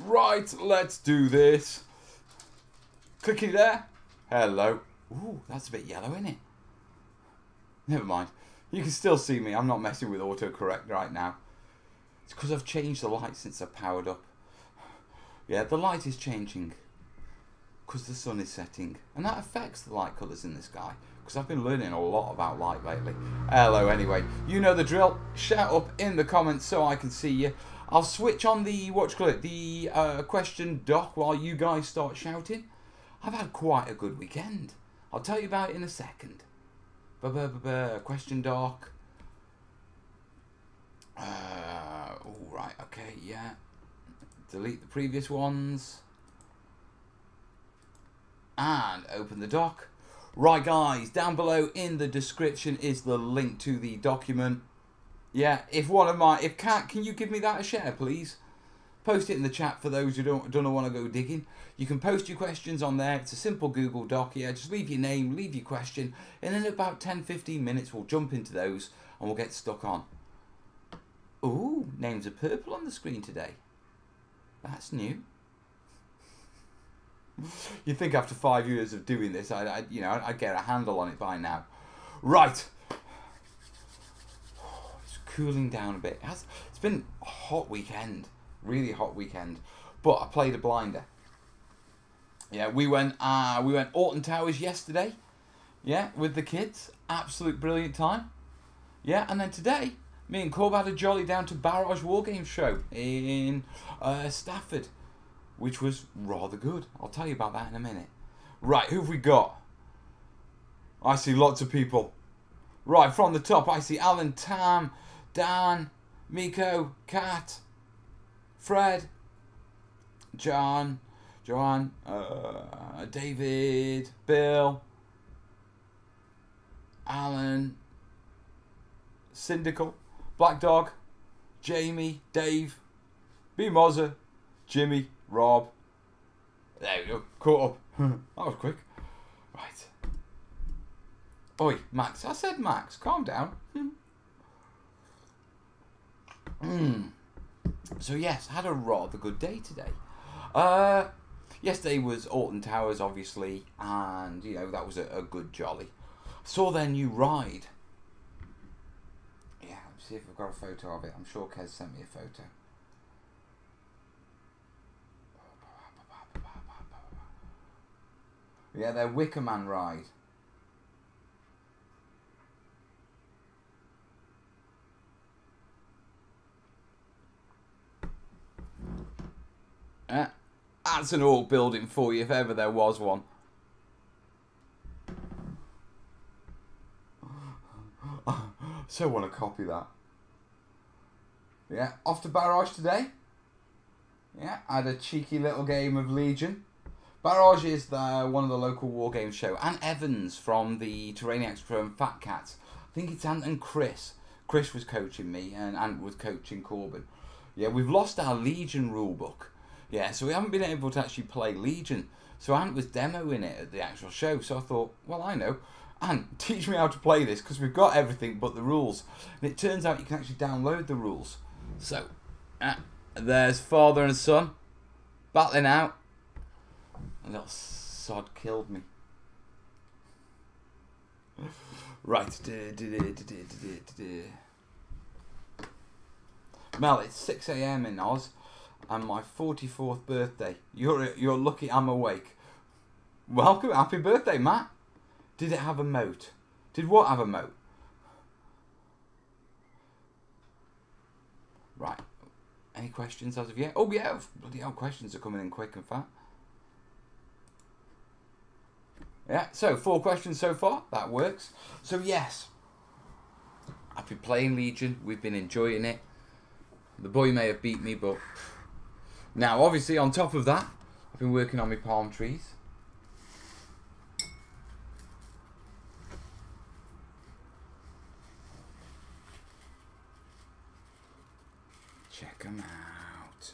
Right, let's do this. Clicky there. Hello. Ooh, that's a bit yellow, isn't it? Never mind. You can still see me. I'm not messing with autocorrect right now. It's because I've changed the light since I powered up. Yeah, the light is changing because the sun is setting. And that affects the light colours in the sky. Because I've been learning a lot about light lately. Hello, anyway. You know the drill. Shout up in the comments so I can see you. I'll switch on the, question doc while you guys start shouting. I've had quite a good weekend. I'll tell you about it in a second. Question doc. Oh, right, okay, yeah. Delete the previous ones. And open the doc. Right, guys, down below in the description is the link to the document. Yeah, can you give me that a share, please? Post it in the chat for those who don't want to go digging. You can post your questions on there. It's a simple Google Doc. Yeah, just leave your name, leave your question, and in about 10-15 minutes we'll jump into those and we'll get stuck on. Ooh, names are purple on the screen today. That's new. You'd think after 5 years of doing this, I'd get a handle on it by now. Right. It's cooling down a bit. It's been a hot weekend. Really hot weekend. But I played a blinder. Yeah, we went Alton Towers yesterday. Yeah, with the kids. Absolute brilliant time. Yeah, and then today, me and Corb had a jolly down to Barrage Wargames show in Stafford, which was rather good. I'll tell you about that in a minute. Right, who have we got? I see lots of people. Right, from the top, I see Alan, Tam, Dan, Miko, Kat, Fred, John, Joanne, David, Bill, Alan, Syndical, Black Dog, Jamie, Dave, B. Mozza, Jimmy, Rob. There we go. Caught up. That was quick. Right. Oi, Max. I said Max. Calm down. So yes, had a rather good day today. Yesterday was Alton Towers, obviously, and that was a good jolly. Saw their new ride. Yeah, let's see if I've got a photo of it. I'm sure Kez sent me a photo. Yeah, their Wicker Man ride. That's an old building for you, if ever there was one. So want to copy that. Yeah, off to Barrage today. Yeah, I had a cheeky little game of Legion. Barrage is one of the local war games show. And Evans from the Terrainiacs from Fat Cats. I think it's Ant and Chris. Chris was coaching me and Ant was coaching Corbin. Yeah, we've lost our Legion rulebook. Yeah, so we haven't been able to actually play Legion. So Ant was demoing it at the actual show. So I thought, well, I know. Ant, teach me how to play this because we've got everything but the rules. And it turns out you can actually download the rules. So, there's father and son battling out. A little sod killed me. Right. Mel, it's 6 AM in Oz. And my 44th birthday. You're lucky I'm awake. Welcome, happy birthday, Matt. Did it have a moat? Did what have a moat? Right. Any questions as of yet? Oh yeah, bloody hell, questions are coming in quick and fat. Yeah, so 4 questions so far. That works. So yes, I've been playing Legion. We've been enjoying it. The boy may have beat me, but now obviously on top of that, I've been working on my palm trees. Check them out.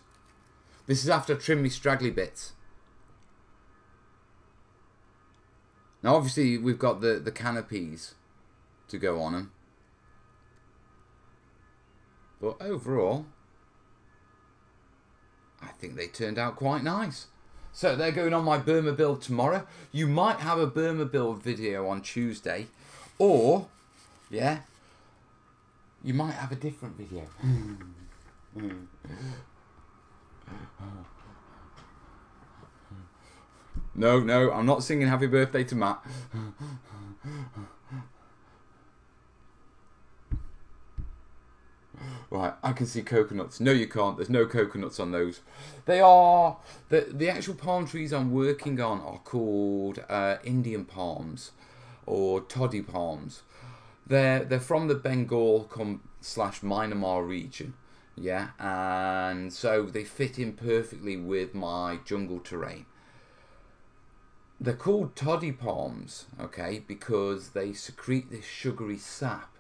This is after I trim my straggly bits. Now obviously we've got the canopies to go on them. But overall, I think they turned out quite nice. So they're going on my Burma build tomorrow. You might have a Burma build video on Tuesday, or, yeah, you might have a different video. No, I'm not singing Happy Birthday to Matt. Right, I can see coconuts. No, you can't. There's no coconuts on those. They are... The actual palm trees I'm working on are called Indian palms or toddy palms. They're from the Bengal / Myanmar region. Yeah, and so they fit in perfectly with my jungle terrain. They're called toddy palms, okay, because they secrete this sugary sap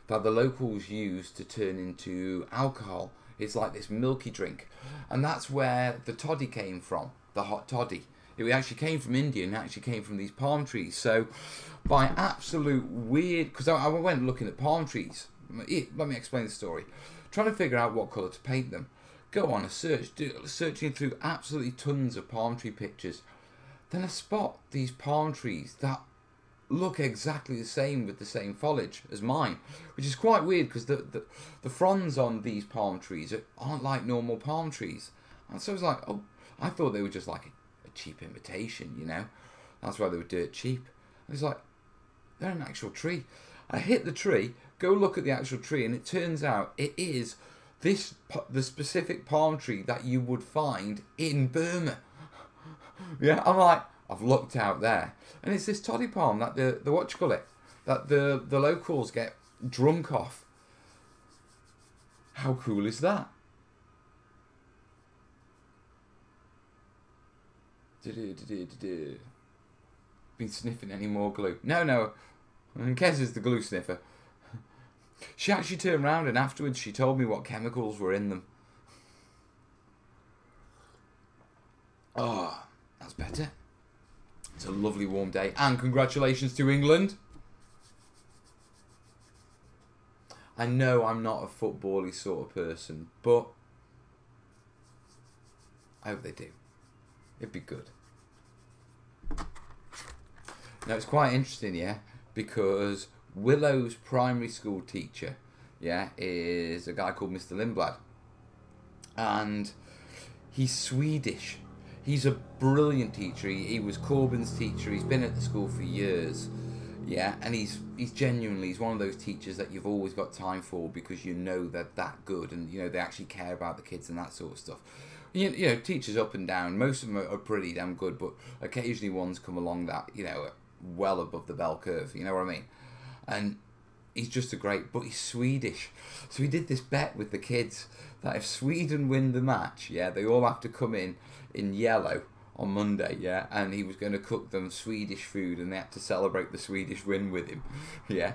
that the locals use to turn into alcohol. It's like this milky drink. And that's where the toddy came from, the hot toddy. It actually came from India and actually came from these palm trees. So by absolute weird... Because I went looking at palm trees. Let me explain the story. Trying to figure out what colour to paint them. Go on a search, searching through absolutely tons of palm tree pictures. Then I spot these palm trees that look exactly the same with the same foliage as mine, which is quite weird because the fronds on these palm trees aren't like normal palm trees. And so I was like, oh, I thought they were just like a cheap imitation, you know. That's why they were dirt cheap. I was like, they're an actual tree. I hit the tree, go look at the actual tree, and it turns out it is the specific palm tree that you would find in Burma. Yeah, I'm like, I've looked out there, and it's this toddy palm that the what you call it, that the locals get drunk off. How cool is that? Been sniffing any more glue? No. Kez is the glue sniffer. She actually turned around and afterwards she told me what chemicals were in them. Oh, that's better. It's a lovely warm day, and congratulations to England. I know I'm not a football-y sort of person, but I hope they do. It'd be good. Now, it's quite interesting, yeah, because Willow's primary school teacher, yeah, is a guy called Mr. Lindblad, and he's Swedish. He's a brilliant teacher. He was Corbyn's teacher. He's been at the school for years. Yeah, and he's one of those teachers that you've always got time for because you know they're that good and you know they actually care about the kids and that sort of stuff. You know, teachers up and down. Most of them are pretty damn good, but occasionally ones come along that, you know, well above the bell curve. You know what I mean? And he's just but he's Swedish. So he did this bet with the kids that if Sweden win the match, yeah, they all have to come in yellow on Monday, yeah, and he was going to cook them Swedish food and they had to celebrate the Swedish win with him, yeah.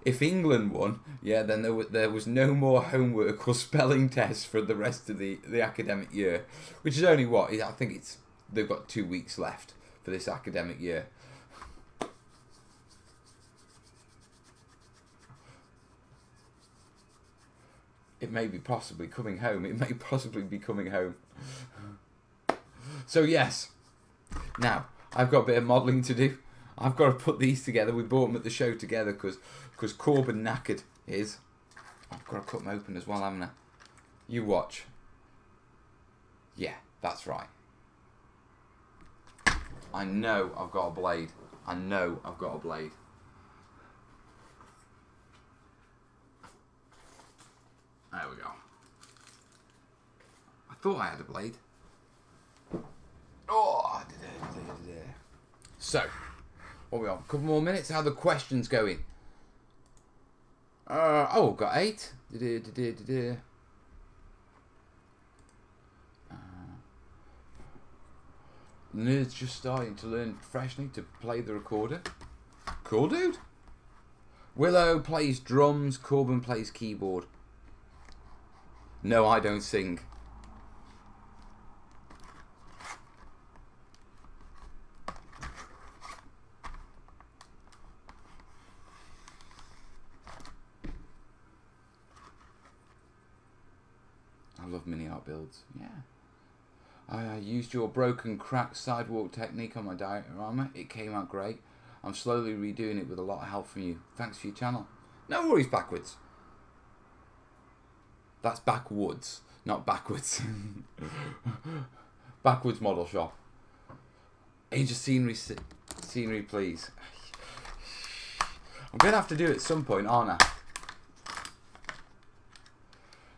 If England won, yeah, then there was no more homework or spelling tests for the rest of the academic year, which is only what, I think they've got 2 weeks left for this academic year. It may be possibly coming home. It may possibly be coming home. So yes, now I've got a bit of modelling to do. I've got to put these together. We bought them at the show together because Corbyn knackered his. I've got to cut them open as well, haven't I? You watch. Yeah, that's right. I know I've got a blade. I know I've got a blade. There we go. I thought I had a blade. Oh, so, what are we on? A couple more minutes. How are the questions going? Oh, got 8. Nerds just starting to learn professionally to play the recorder. Cool, dude. Willow plays drums. Corbyn plays keyboard. No, I don't sing. I love mini art builds. Yeah. I used your broken cracked sidewalk technique on my diorama. It came out great. I'm slowly redoing it with a lot of help from you. Thanks for your channel. No worries, backwards. That's backwoods, not backwards. Backwards model shop. Age of scenery, please. I'm going to have to do it at some point, aren't I?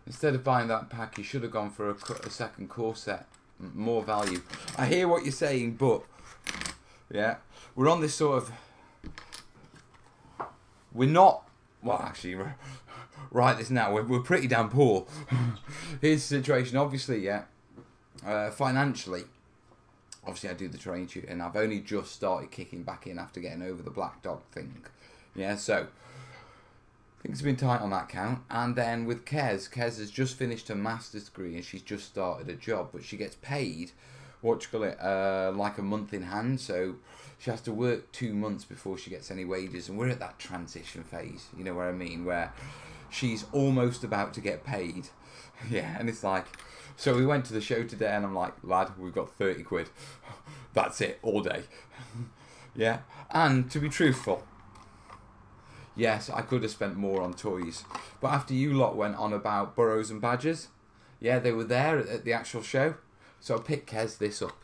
Instead of buying that pack, you should have gone for a second core set. More value. I hear what you're saying, but yeah, we're on this sort of... We're not... Well, actually, right this now, we're pretty damn poor. Here's the situation, obviously, yeah. Financially, obviously I do the terrain shoot, and I've only just started kicking back in after getting over the black dog thing. Yeah, so things have been tight on that count. And then with Kez has just finished her master's degree and she's just started a job, but she gets paid, what you call it, like a month in hand. So she has to work 2 months before she gets any wages, and we're at that transition phase, you know what I mean, where she's almost about to get paid. Yeah, and it's like, so we went to the show today and I'm like, lad, we've got 30 quid. That's it, all day. Yeah, and to be truthful, yes, I could have spent more on toys. But after you lot went on about burrows and badgers, yeah, they were there at the actual show. So I picked Kez this up.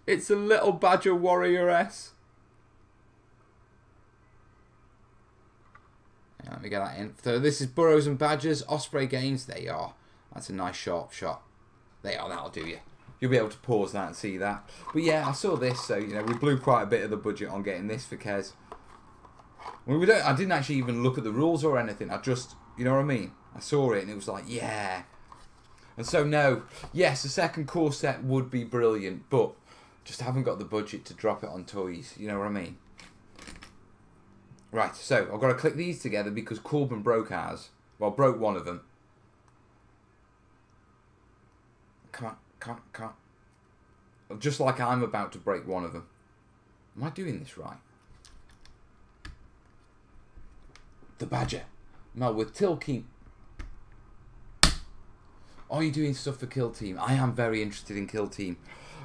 It's a little badger warrioress. Yeah, let me get that in. So this is burrows and badgers, Osprey Games. There you are. That's a nice sharp shot. There you are, that'll do you. You'll be able to pause that and see that. But yeah, I saw this, so you know, we blew quite a bit of the budget on getting this for Kez. I didn't actually even look at the rules or anything. I just, you know what I mean? I saw it and it was like, yeah. And so no, yes, the second core set would be brilliant, but just haven't got the budget to drop it on toys. You know what I mean? Right, so I've got to click these together because Corbin broke ours. Well, broke one of them. Come on. Just like I'm about to break one of them. Am I doing this right? The badger. Mel with Till Team. Are you doing stuff for Kill Team? I am very interested in Kill Team.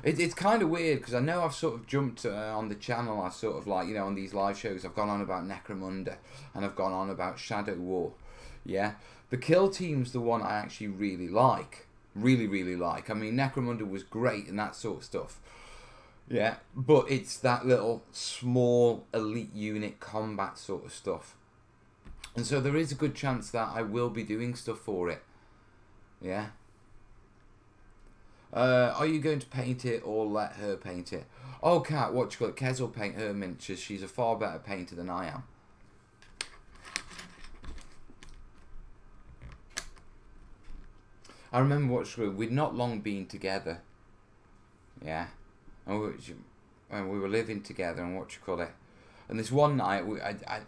It's kind of weird because I know I've sort of jumped on the channel. I sort of like, you know, on these live shows, I've gone on about Necromunda and I've gone on about Shadow War. Yeah, the Kill Team's the one I actually really like. Really like. I mean, Necromunda was great and that sort of stuff. Yeah, but it's that little small elite unit combat sort of stuff. And so there is a good chance that I will be doing stuff for it. Yeah. Are you going to paint it or let her paint it? Oh, Kat, what you call it? Kez will paint her miniatures. She's a far better painter than I am. I remember we'd not long been together. Yeah. And we were living together and what you call it. And this one night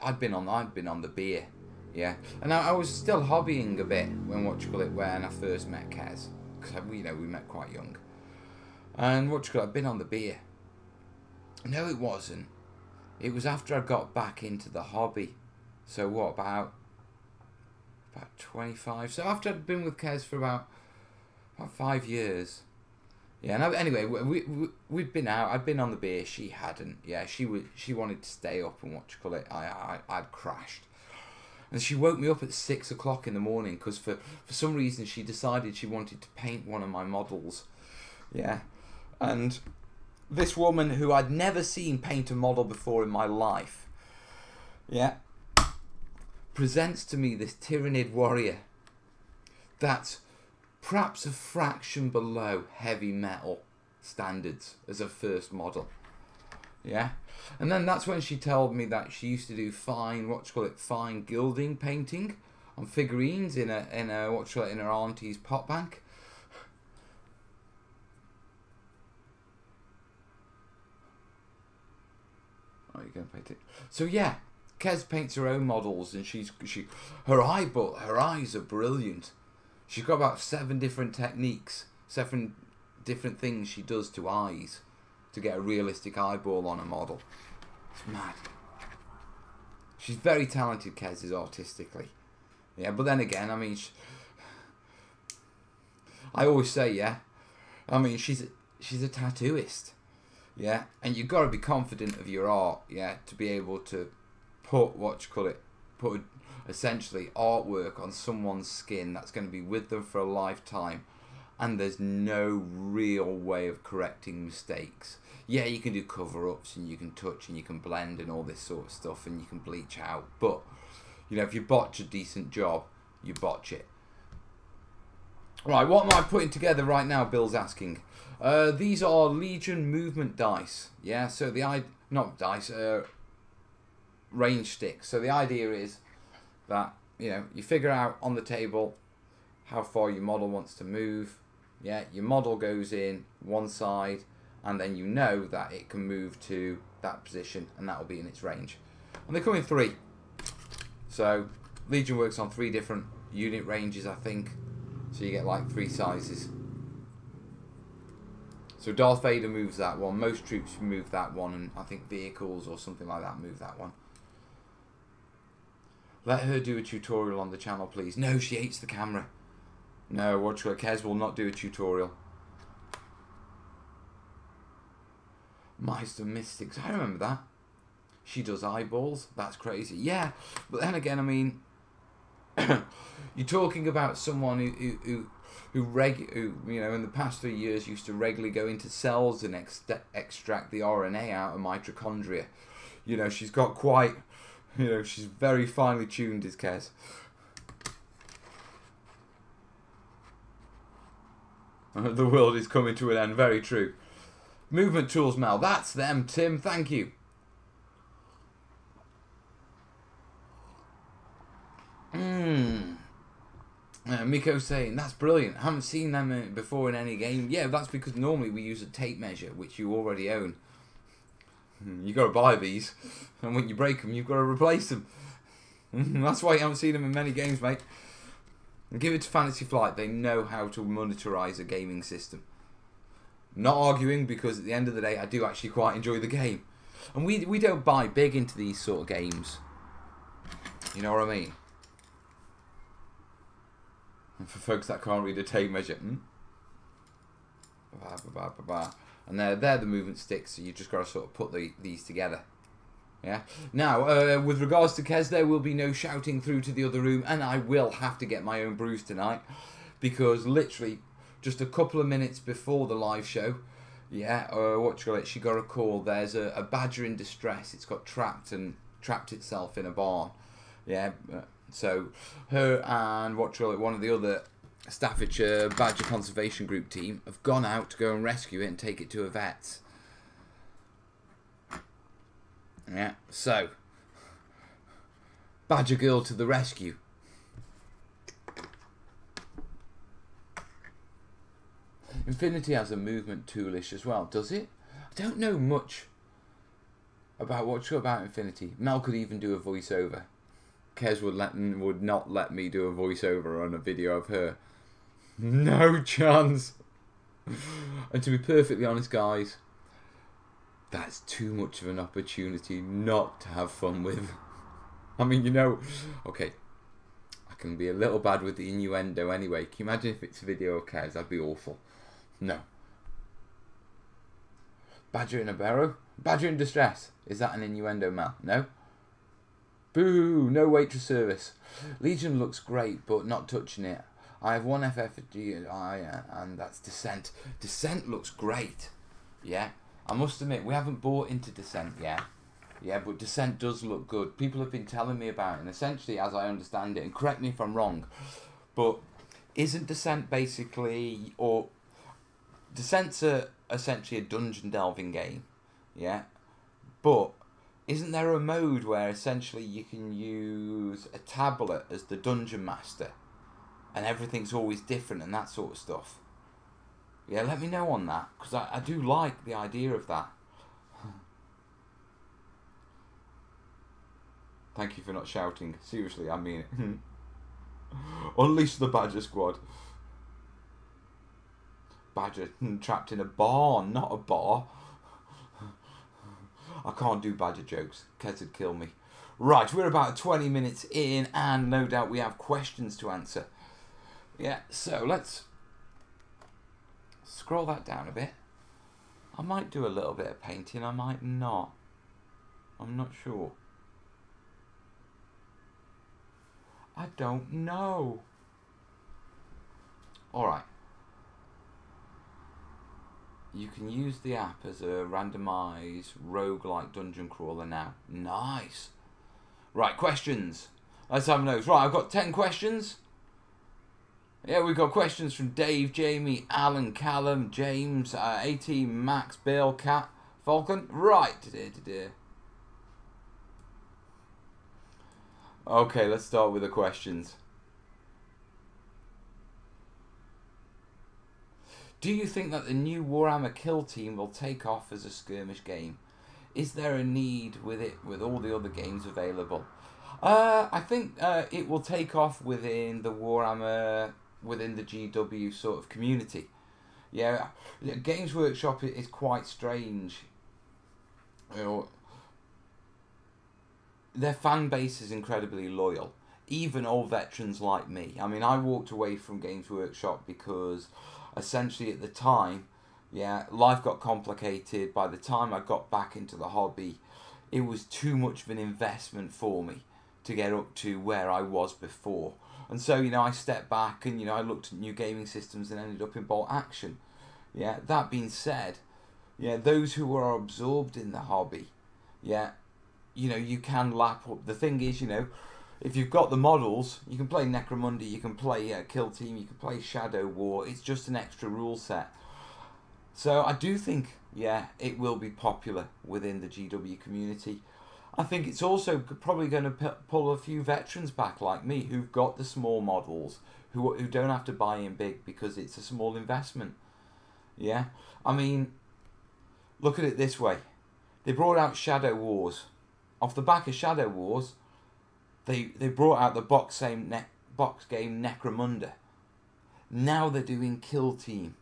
I'd been on the beer. Yeah. And I was still hobbying a bit when when I first met Kez. Because we met quite young. And I'd been on the beer. No, it wasn't. It was after I got back into the hobby. So what, about 25. So after I'd been with Kez for about 5 years. Yeah, and anyway, we'd been out. I'd been on the beer. She hadn't. Yeah, she wanted to stay up and I'd crashed. And she woke me up at 6 o'clock in the morning because for some reason she decided she wanted to paint one of my models. Yeah, and this woman who I'd never seen paint a model before in my life. Yeah. Presents to me this Tyrannid warrior that's perhaps a fraction below heavy metal standards as a first model. Yeah, and then that's when she told me that she used to do fine gilding painting on figurines in her auntie's pot bank. Oh, you're gonna paint it. So yeah. Kez paints her own models, and her eyes are brilliant. She's got about 7 different techniques, 7 different things she does to eyes to get a realistic eyeball on a model. It's mad. She's very talented, Kez is artistically. Yeah, but then again, I mean, I always say, yeah. I mean, she's a tattooist, yeah, and you've got to be confident of your art, yeah, to be able to put put essentially artwork on someone's skin that's going to be with them for a lifetime, and there's no real way of correcting mistakes. Yeah, you can do cover-ups and you can touch and you can blend and all this sort of stuff and you can bleach out, but you know, if you botch a decent job, you botch it. Right, what am I putting together right now? Bill's asking. These are Legion movement dice. Yeah, so range sticks. So the idea is that, you know, you figure out on the table how far your model wants to move. Yeah, your model goes in one side, and then you know that it can move to that position, and that will be in its range. And they come in 3. So Legion works on 3 different unit ranges, I think. So you get like 3 sizes. So Darth Vader moves that one. Most troops move that one, and I think vehicles or something like that move that one. Let her do a tutorial on the channel, please. No, she hates the camera. No, watch her. Kez will not do a tutorial. Meister Mystics. I remember that. She does eyeballs. That's crazy. Yeah, but then again, I mean, you're talking about someone who you know, in the past 3 years used to regularly go into cells and extract the RNA out of mitochondria. You know, she's got quite, you know, she's very finely tuned, is Kez. The world is coming to an end. Very true. Movement tools, Mel. That's them, Tim. Thank you. Miko saying, that's brilliant. I haven't seen them before in any game. Yeah, that's because normally we use a tape measure, which you already own. You got to buy these, and when you break them, you've got to replace them. That's why you haven't seen them in many games, mate. And give it to Fantasy Flight. They know how to monitorize a gaming system. Not arguing, because at the end of the day, I do actually quite enjoy the game. And we don't buy big into these sort of games. You know what I mean? And for folks that can't read a tape measure, and they're the movement sticks, so you just got to sort of put these together. Yeah. Now, with regards to Kez, there will be no shouting through to the other room, and I will have to get my own brews tonight, because literally just a couple of minutes before the live show, yeah, she got a call. There's a badger in distress. It's got trapped itself in a barn. Yeah. So her and one of the other Staffordshire Badger Conservation Group team have gone out to go and rescue it and take it to a vet. Yeah, so Badger Girl to the rescue. Infinity has a movement toolish as well, does it? I don't know much about about Infinity. Mel could even do a voiceover. Kez would not let me do a voiceover on a video of her. No chance. And to be perfectly honest, guys, that's too much of an opportunity not to have fun with. I mean, you know, okay, I can be a little bad with the innuendo anyway. Can you imagine if it's a video of Kez? That'd be awful. No. Badger in a barrow? Badger in distress. Is that an innuendo, Mel? No? Boo! No waitress service. Legion looks great, but not touching it. I have one FFG and that's Descent. Descent looks great. Yeah. I must admit, we haven't bought into Descent yet. Yeah, but Descent does look good. People have been telling me about it, and essentially, as I understand it, and correct me if I'm wrong, but isn't Descent basically, or Descent's essentially a dungeon delving game, yeah? But isn't there a mode where essentially you can use a tablet as the dungeon master and everything's always different and that sort of stuff? Yeah, let me know on that, because I do like the idea of that. Thank you for not shouting. Seriously, I mean it. Unleash the Badger Squad. Badger trapped in a barn, not a bar. I can't do Badger jokes. Kez would kill me. Right, we're about 20 minutes in, and no doubt we have questions to answer. Yeah, so let's Scroll that down a bit. I might do a little bit of painting, I might not. I'm not sure. I don't know. Alright. You can use the app as a randomised roguelike dungeon crawler now. Nice. Right, questions. Let's have those. Right, I've got 10 questions. Yeah, we've got questions from Dave, Jamie, Alan, Callum, James, 18, Max, Bill, Cat, Falcon. Right. Okay, let's start with the questions. Do you think that the new Warhammer Kill Team will take off as a skirmish game? Is there a need with it with all the other games available? I think it will take off within the Warhammer, within the GW sort of community. Yeah, Games Workshop is quite strange. You know, their fan base is incredibly loyal. Even old veterans like me. I mean, I walked away from Games Workshop because essentially at the time, yeah, life got complicated. By the time I got back into the hobby, it was too much of an investment for me to get up to where I was before. And so, you know, I stepped back and, you know, I looked at new gaming systems and ended up in Bolt Action. Yeah, that being said, yeah, those who are absorbed in the hobby, yeah, you know, you can lap up. The thing is, you know, if you've got the models, you can play Necromunda, you can play Kill Team, you can play Shadow War. It's just an extra rule set. So I do think, yeah, it will be popular within the GW community. I think it's also probably going to pull a few veterans back like me who've got the small models, who don't have to buy in big because it's a small investment. Yeah, I mean, look at it this way. They brought out Shadow Wars. Off the back of Shadow Wars, they brought out the box game Necromunda. Now they're doing Kill Team.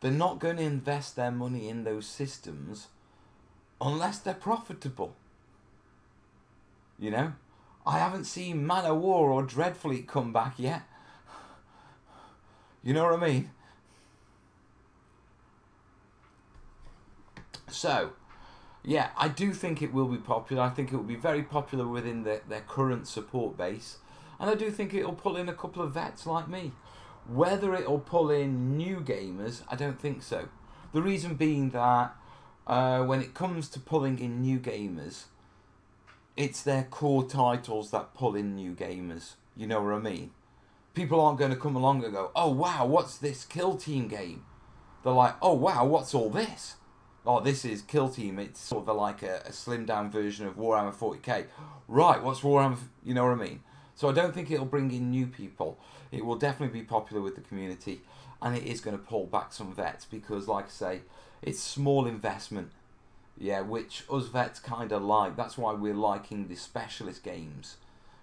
They're not going to invest their money in those systems unless they're profitable. You know, I haven't seen Man of War or Dreadfleet come back yet. You know what I mean? So, yeah, I do think it will be popular. I think it will be very popular within their current support base. And I do think it'll pull in a couple of vets like me. Whether it'll pull in new gamers, I don't think so. The reason being that when it comes to pulling in new gamers, it's their core titles that pull in new gamers. You know what I mean? People aren't going to come along and go, oh wow, what's this Kill Team game? They're like, oh wow, what's all this? Oh, this is Kill Team. It's sort of like a slimmed down version of Warhammer 40k. Right, what's Warhammer? You know what I mean? So I don't think it'll bring in new people. It will definitely be popular with the community. And it is going to pull back some vets because, like I say, it's small investment. Yeah, which us vets kind of like. That's why we're liking the specialist games.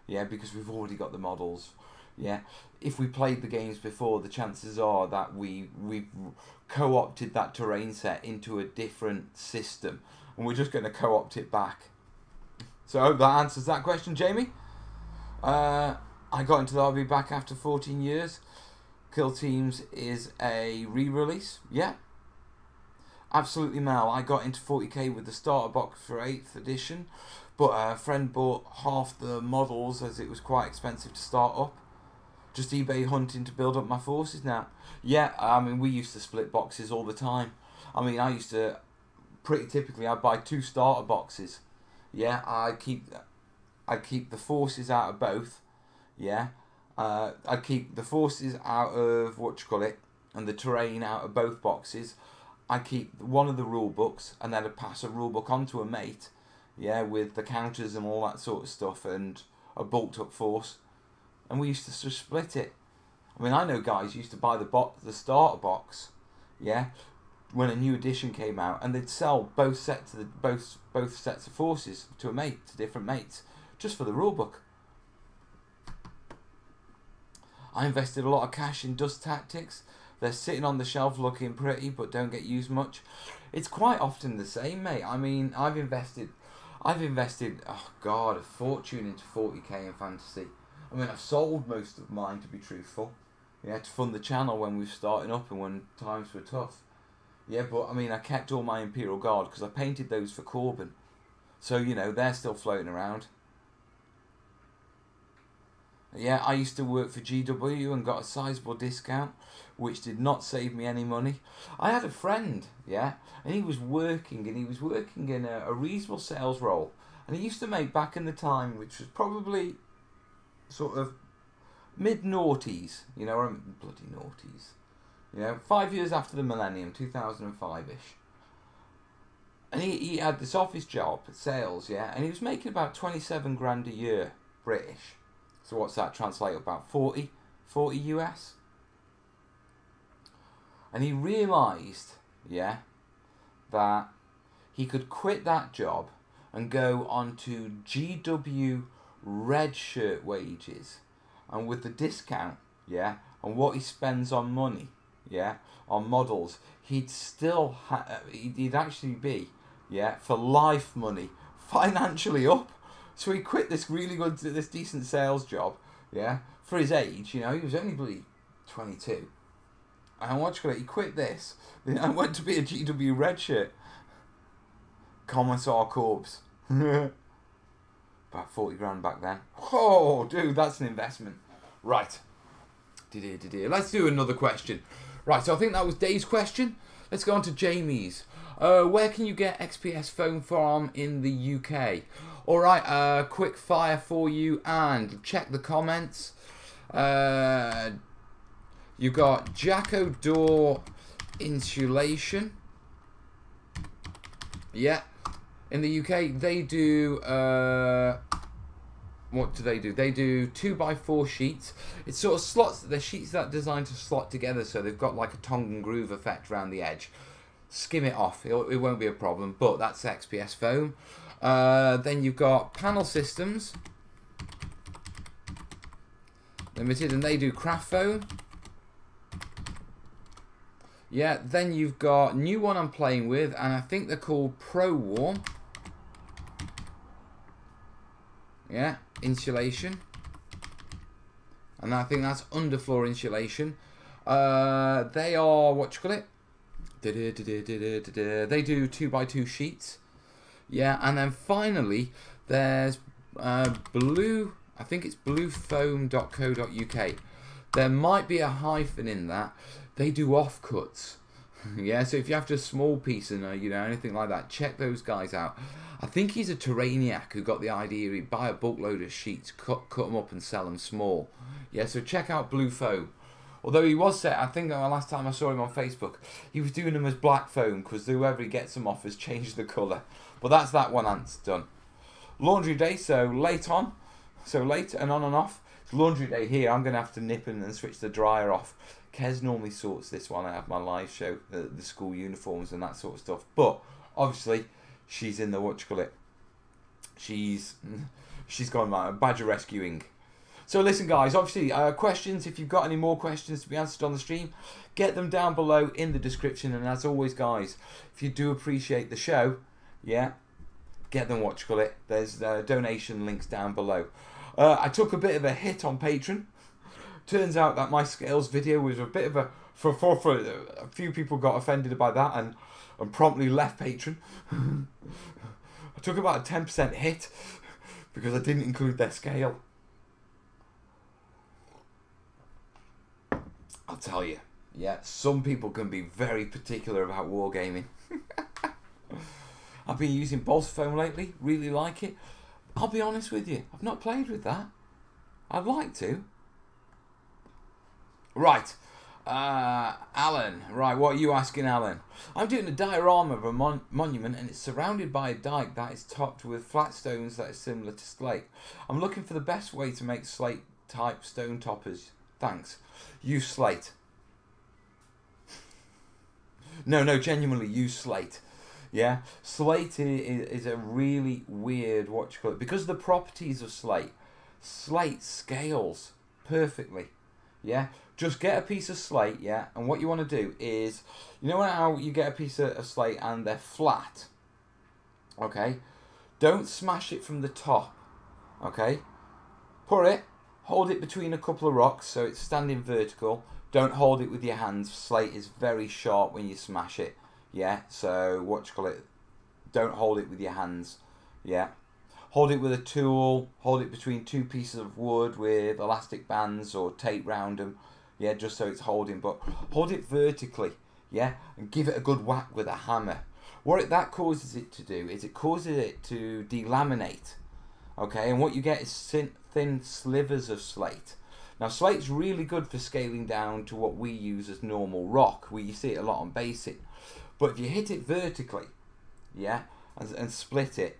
Yeah, because we've already got the models. Yeah, if we played the games before, the chances are that we've co-opted that terrain set into a different system. And we're just going to co-opt it back. So I hope that answers that question, Jamie. I got into the hobby back after 14 years. Kill Teams is a re-release. Yeah. Absolutely, Mel. I got into 40k with the starter box for 8th edition, but a friend bought half the models as it was quite expensive to start up. Just eBay hunting to build up my forces now. Yeah, I mean, we used to split boxes all the time. I mean, I used to, pretty typically, I'd buy 2 starter boxes. Yeah, I'd keep the forces out of both. Yeah, I'd keep the forces out of, and the terrain out of both boxes. I keep one of the rule books, and then I'd pass a rule book on to a mate, yeah, with the counters and all that sort of stuff, and a bulked up force, and we used to just split it. I mean, I know guys used to buy the starter box, yeah, when a new edition came out, and they'd sell both sets of forces to a mate, to different mates, just for the rule book. I invested a lot of cash in Dust Tactics. They're sitting on the shelf looking pretty, but don't get used much. It's quite often the same, mate. I mean, I've invested, oh God, a fortune into 40k in fantasy. I mean, I've sold most of mine, to be truthful. Yeah, to fund the channel when we were starting up and when times were tough. Yeah, but I mean, I kept all my Imperial Guard because I painted those for Corbin. So, you know, they're still floating around. Yeah, I used to work for GW and got a sizable discount, which did not save me any money. I had a friend, yeah, and he was working in a reasonable sales role. And he used to make, back in the time, which was probably sort of mid-noughties, you know, or bloody noughties. You know, 5 years after the millennium, 2005-ish. And he had this office job, sales, yeah, and he was making about 27 grand a year, British. So what's that translate? About 40 US? And he realised, yeah, that he could quit that job and go on to GW red shirt wages. And with the discount, yeah, and what he spends on money, yeah, on models, he'd still, he'd actually be, yeah, for life money, financially up. So he quit this really good, this decent sales job, yeah, for his age, you know, he was only bloody 22. And what you call it, he quit this, and went to be a GW red shirt. Commissar Corps. About 40 grand back then. Oh, dude, that's an investment. Right. Let's do another question. Right, so I think that was Dave's question. Let's go on to Jamie's. Where can you get XPS foam from in the UK? Alright, quick fire for you and check the comments. You got Jacko Door insulation. Yeah. In the UK, they do, what do? They do 2x4 sheets. It's sort of slots, they're sheets that are designed to slot together, so they've got like a tongue and groove effect around the edge. Skim it off, it won't be a problem, but that's XPS foam. Then you've got Panel Systems Limited, and they do craft foam. Yeah, then you've got new one I'm playing with, and I think they're called Pro Warm. Yeah, insulation. And I think that's underfloor insulation. They are, what you call it? They do 2x2 sheets. Yeah, and then finally, there's blue, I think it's bluefoam.co.uk. There might be a hyphen in that. They do offcuts. Yeah, so if you have just a small piece and you know, anything like that, check those guys out. I think he's a terrainiac who got the idea he'd buy a bulk load of sheets, cut them up and sell them small. Yeah, so check out Blue Foam. Although he was set, I think the last time I saw him on Facebook, he was doing them as black foam because whoever he gets them off has changed the colour. But that's that one ants done. Laundry day, so late on. So late and on and off. It's laundry day here. I'm going to have to nip in and switch the dryer off. Kez normally sorts this one. I have my live show, the school uniforms and that sort of stuff. But obviously, she's in the, what you call it, she's gone badger rescuing. So listen guys, obviously questions, if you've got any more questions to be answered on the stream, get them down below in the description. And as always guys, if you do appreciate the show, yeah, get them, what you call it, there's donation links down below. I took a bit of a hit on Patreon. Turns out that my scales video was a bit of a, for a few people got offended by that and promptly left Patreon. I took about a 10% hit because I didn't include their scale. I'll tell you, yeah, some people can be very particular about wargaming. I've been using balsa foam lately, really like it. I'll be honest with you, I've not played with that. I'd like to. Right, Alan. Right, what are you asking, Alan? I'm doing a diorama of a monument and it's surrounded by a dike that is topped with flat stones that are similar to slate. I'm looking for the best way to make slate type stone toppers. Thanks. Use slate. No, genuinely use slate. Yeah, slate is a really weird, what you call it, because of the properties of slate. Slate scales perfectly. Yeah, just get a piece of slate, yeah, and what you want to do is, you know how you get a piece of slate and they're flat, okay? Don't smash it from the top, okay? Hold it between a couple of rocks so it's standing vertical, Don't hold it with your hands. Slate is very sharp when you smash it. Yeah, so what you call it? Don't hold it with your hands. Yeah. Hold it with a tool. Hold it between two pieces of wood with elastic bands or tape round them. Yeah, just so it's holding. But hold it vertically. Yeah, and give it a good whack with a hammer. What that causes it to do is it causes it to delaminate. Okay, and what you get is thin slivers of slate. Now, slate's really good for scaling down to what we use as normal rock. You see it a lot on basing. But if you hit it vertically, yeah, and split it,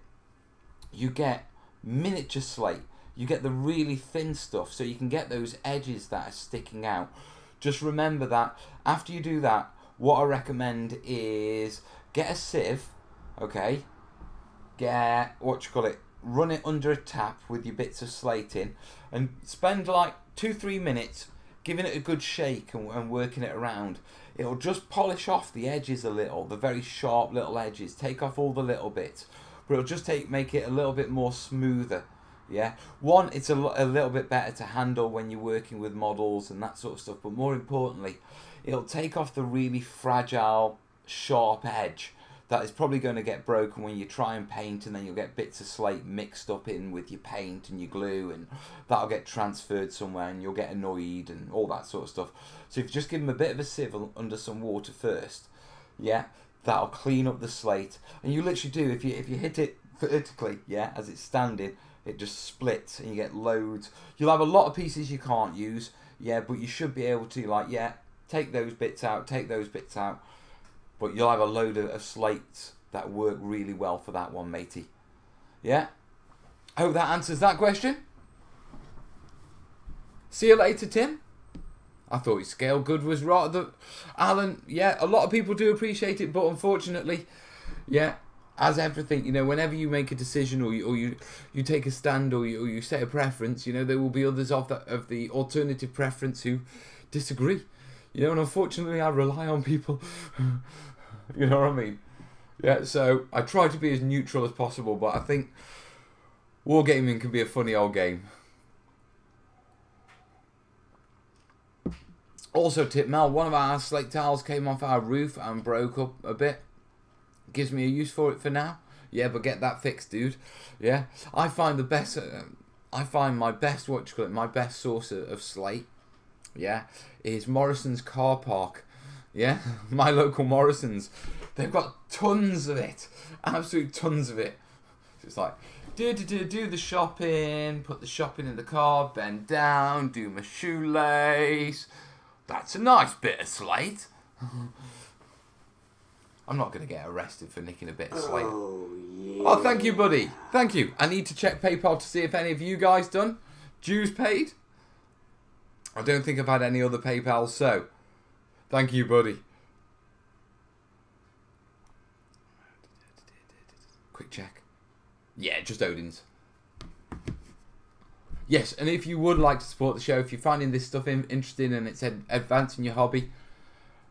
you get miniature slate. You get the really thin stuff, so you can get those edges that are sticking out. Just remember that after you do that, what I recommend is get a sieve, okay? Run it under a tap with your bits of slate in, and spend like 2-3 minutes giving it a good shake and working it around. It'll just polish off the edges a little, the very sharp little edges. Take off all the little bits, but it'll just make it a little bit more smoother. Yeah, it's a little bit better to handle when you're working with models and that sort of stuff, but more importantly, it'll take off the really fragile, sharp edge that is probably going to get broken when you try and paint, and then you'll get bits of slate mixed up in with your paint and your glue, and that'll get transferred somewhere and you'll get annoyed and all that sort of stuff. So if you just give them a bit of a sieve under some water first, yeah, that'll clean up the slate. And you literally do, if you hit it vertically, yeah, as it's standing, it just splits and you get loads. You'll have a lot of pieces you can't use, yeah, but you should be able to, like, yeah, take those bits out, take those bits out. But you'll have a load of slates that work really well for that one, matey. Yeah? I hope that answers that question. See you later, Tim. I thought his scale good was right. Alan, yeah, a lot of people do appreciate it, but unfortunately, yeah, as everything, you know, whenever you make a decision or you take a stand or you set a preference, you know, there will be others of the alternative preference who disagree. You know, and unfortunately, I rely on people. You know what I mean? Yeah, so I try to be as neutral as possible, but I think wargaming can be a funny old game. Also, tip Mel, one of our slate tiles came off our roof and broke up a bit. Gives me a use for it for now. Yeah, but get that fixed, dude. Yeah, I find my best my best source of slate, yeah, is Morrison's car park. Yeah, my local Morrison's. They've got tons of it. Absolute tons of it. So it's like, do the shopping, put the shopping in the car, bend down, do my shoelace. That's a nice bit of slate. I'm not going to get arrested for nicking a bit of slate. Oh, yeah. Oh, thank you, buddy. Thank you. I need to check PayPal to see if any of you guys done. Dues paid? I don't think I've had any other PayPal, so thank you, buddy. Quick check. Yeah, just Odin's. Yes, and if you would like to support the show, if you're finding this stuff interesting and it's advancing your hobby,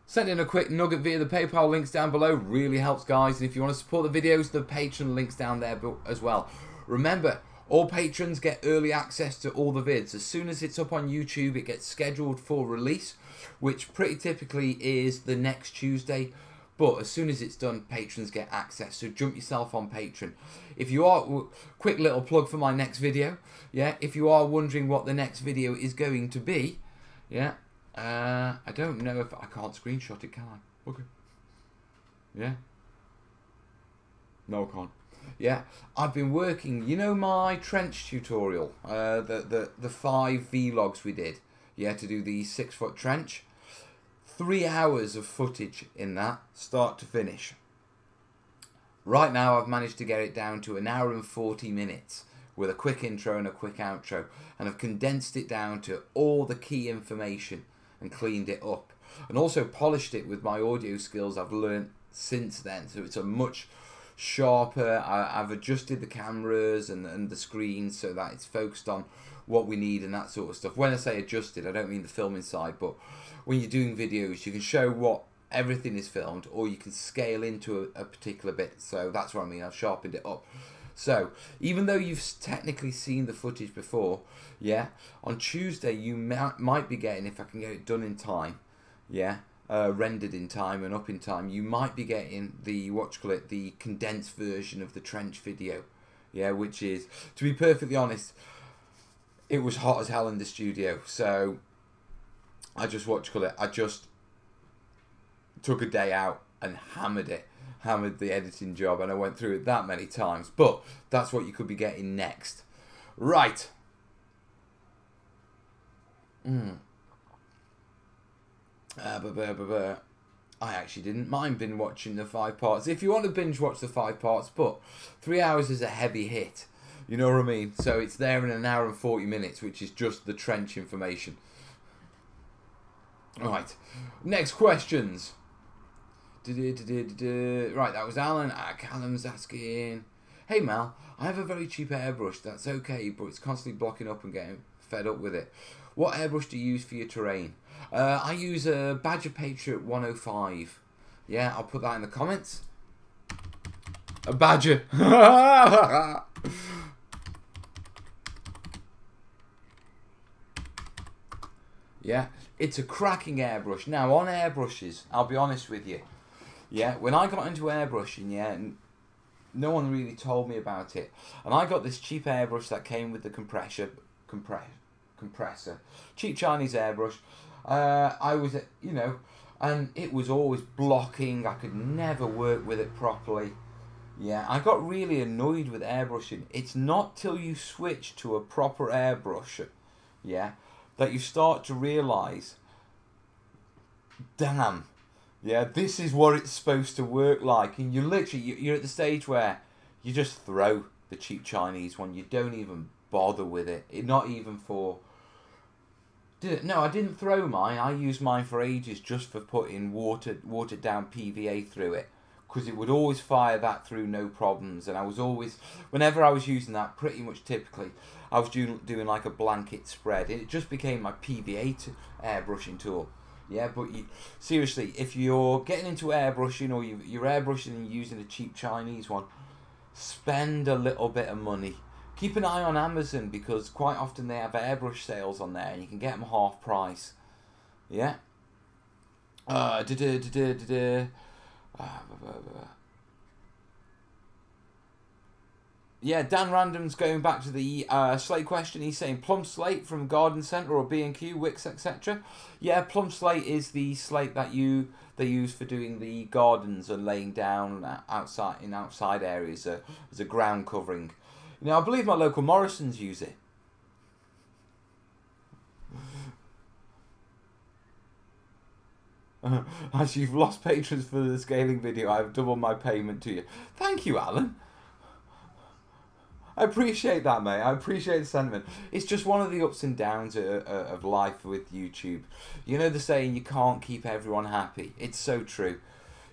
send in a quick nugget via the PayPal links down below. Really helps, guys. And if you want to support the videos, the Patreon links down there as well. Remember, all patrons get early access to all the vids. As soon as it's up on YouTube, it gets scheduled for release, which pretty typically is the next Tuesday. But as soon as it's done, patrons get access. So jump yourself on Patreon. If you are, quick little plug for my next video. Yeah, if you are wondering what the next video is going to be, yeah, I don't know if I can't screenshot it, can I? Okay. Yeah. No, I can't. Yeah, I've been working. You know my trench tutorial, the 5 vlogs we did. Yeah, to do the 6-foot trench. 3 hours of footage in that, start to finish. Right now I've managed to get it down to 1 hour and 40 minutes with a quick intro and a quick outro, and I've condensed it down to all the key information and cleaned it up, and also polished it with my audio skills I've learned since then, so it's a much sharper. I've adjusted the cameras and the screens so that it's focused on what we need and that sort of stuff. When I say adjusted, I don't mean the filming side, but when you're doing videos, you can show what everything is filmed, or you can scale into a particular bit. So that's what I mean. I've sharpened it up. So, even though you've technically seen the footage before, yeah, on Tuesday you might be getting, if I can get it done in time, yeah, rendered in time and up in time, you might be getting the, the condensed version of the trench video, yeah, which is, to be perfectly honest, it was hot as hell in the studio, so I just I just took a day out and hammered the editing job, and I went through it that many times. But that's what you could be getting next. Right. I actually didn't mind binge watching the 5 parts. If you want to binge watch the 5 parts, but 3 hours is a heavy hit. You know what I mean? So it's there in 1 hour and 40 minutes, which is just the trench information. Right. Next questions. Right, that was Alan. Callum's asking, hey Mal, I have a very cheap airbrush. That's okay, but it's constantly blocking up and getting fed up with it. What airbrush do you use for your terrain? I use a Badger Patriot 105. Yeah, I'll put that in the comments. A Badger. Yeah, it's a cracking airbrush. Now, on airbrushes, I'll be honest with you. Yeah, when I got into airbrushing, yeah, no one really told me about it. And I got this cheap airbrush that came with the compressor. Cheap Chinese airbrush. I was, you know, and it was always blocking. I could never work with it properly. Yeah, I got really annoyed with airbrushing. It's not till you switch to a proper airbrush, yeah, that you start to realise, damn, yeah, this is what it's supposed to work like. And you're at the stage where you just throw the cheap Chinese one. You don't even bother with it. Not even for... No, I didn't throw mine. I used mine for ages just for putting watered down PVA through it. Because it would always fire that through no problems. And I was always, whenever I was using that, pretty much typically, I was doing like a blanket spread. It just became my PVA airbrushing tool. Yeah, but seriously, if you're getting into airbrushing or you're airbrushing and using a cheap Chinese one, spend a little bit of money. Keep an eye on Amazon, because quite often they have airbrush sales on there and you can get them half price. Yeah. Yeah, Dan Random's going back to the slate question. He's saying plum slate from Garden Centre or B&Q, Wicks, etc. Yeah, plum slate is the slate that they use for doing the gardens and laying down outside areas as a ground covering. Now, I believe my local Morrisons use it. As you've lost patrons for the scaling video, I've doubled my payment to you. Thank you, Alan. I appreciate that, mate. I appreciate the sentiment. It's just one of the ups and downs of life with YouTube. You know the saying, you can't keep everyone happy. It's so true.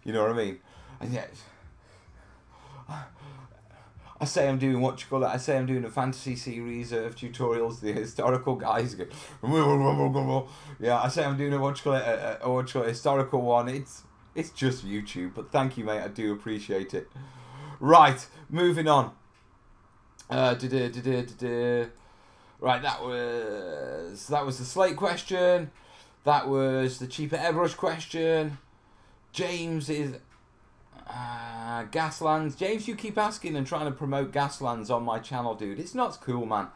You know what I mean? And yet, I say I'm doing I say I'm doing a fantasy series of tutorials. The historical guys go, yeah. I say I'm doing a historical one. It's just YouTube, but thank you, mate. I do appreciate it. Right, moving on. Right, that was the slate question. That was the cheaper airbrush question. James is Gaslands. James, you keep asking and trying to promote Gaslands on my channel, dude. It's not cool, man.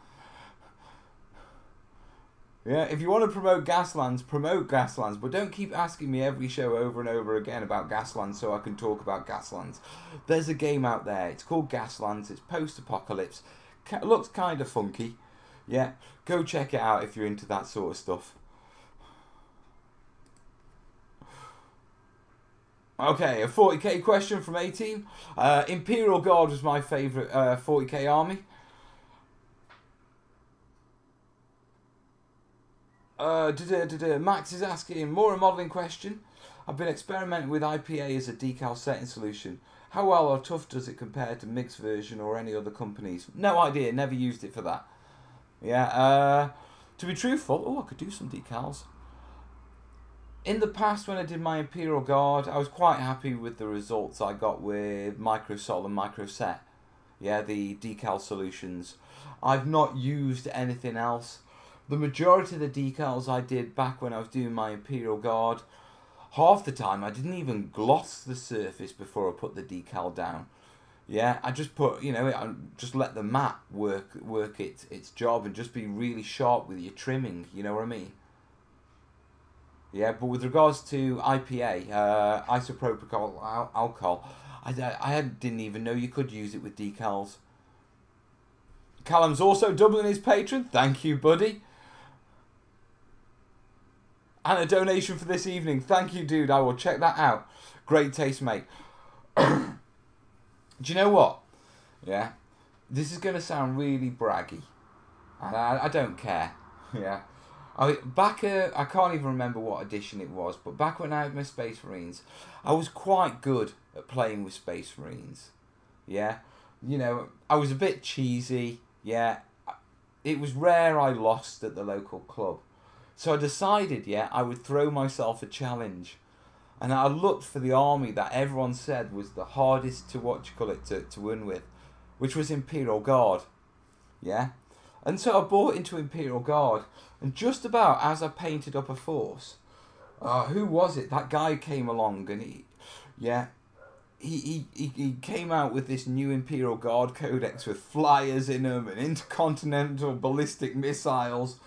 Yeah, if you want to promote Gaslands, but don't keep asking me every show over and over again about Gaslands so I can talk about Gaslands. There's a game out there. It's called Gaslands. It's post-apocalypse. Looks kind of funky. Yeah, go check it out if you're into that sort of stuff. Okay, a 40k question from A-Team. Imperial Guard was my favourite 40k army. Max is asking, more a modelling question. I've been experimenting with IPA as a decal setting solution. How well or tough does it compare to mixed version or any other companies? No idea, never used it for that. Yeah, to be truthful, I could do some decals. In the past, when I did my Imperial Guard, I was quite happy with the results I got with Microsol and Microset. Yeah, the decal solutions. I've not used anything else. The majority of the decals I did back when I was doing my Imperial Guard, half the time I didn't even gloss the surface before I put the decal down. Yeah, I just put, you know, I just let the mat work its job and just be really sharp with your trimming, you know what I mean? Yeah, but with regards to IPA, isopropyl alcohol, I didn't even know you could use it with decals. Callum's also doubling his patron. Thank you, buddy. And a donation for this evening. Thank you, dude. I will check that out. Great taste, mate. Do you know what? Yeah, this is going to sound really braggy, and I don't care. Yeah, I can't even remember what edition it was, but back when I had my Space Marines, I was quite good at playing with Space Marines. Yeah, you know, I was a bit cheesy. Yeah, it was rare I lost at the local club, so I decided, yeah, I would throw myself a challenge. And I looked for the army that everyone said was the hardest to to win with, which was Imperial Guard. Yeah? And so I bought into Imperial Guard, and just about as I painted up a force, who was it? That guy came along and he came out with this new Imperial Guard codex with flyers in them and intercontinental ballistic missiles.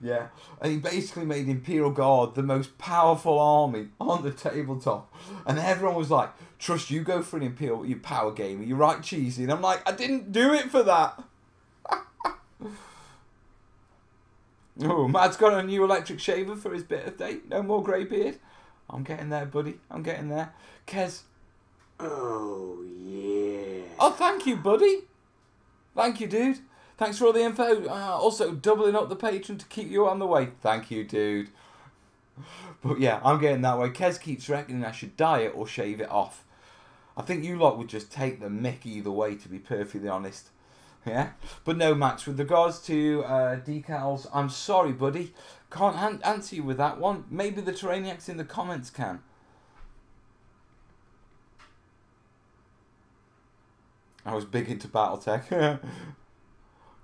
Yeah, and he basically made Imperial Guard the most powerful army on the tabletop, and everyone was like, "Trust you, go for an Imperial, you power gamer, you're right cheesy." And I'm like, I didn't do it for that. Oh, Matt's got a new electric shaver for his birthday. No more grey beard. I'm getting there, buddy. I'm getting there. Kez. Oh yeah. Oh, thank you, buddy. Thank you, dude. Thanks for all the info. Also, doubling up the patron to keep you on the way. Thank you, dude. But yeah, I'm getting that way. Kez keeps reckoning I should dye it or shave it off. I think you lot would just take the mick either way, to be perfectly honest. Yeah? But no, Max, with regards to decals, I'm sorry, buddy. Can't answer you with that one. Maybe the terrainiacs in the comments can. I was big into Battletech.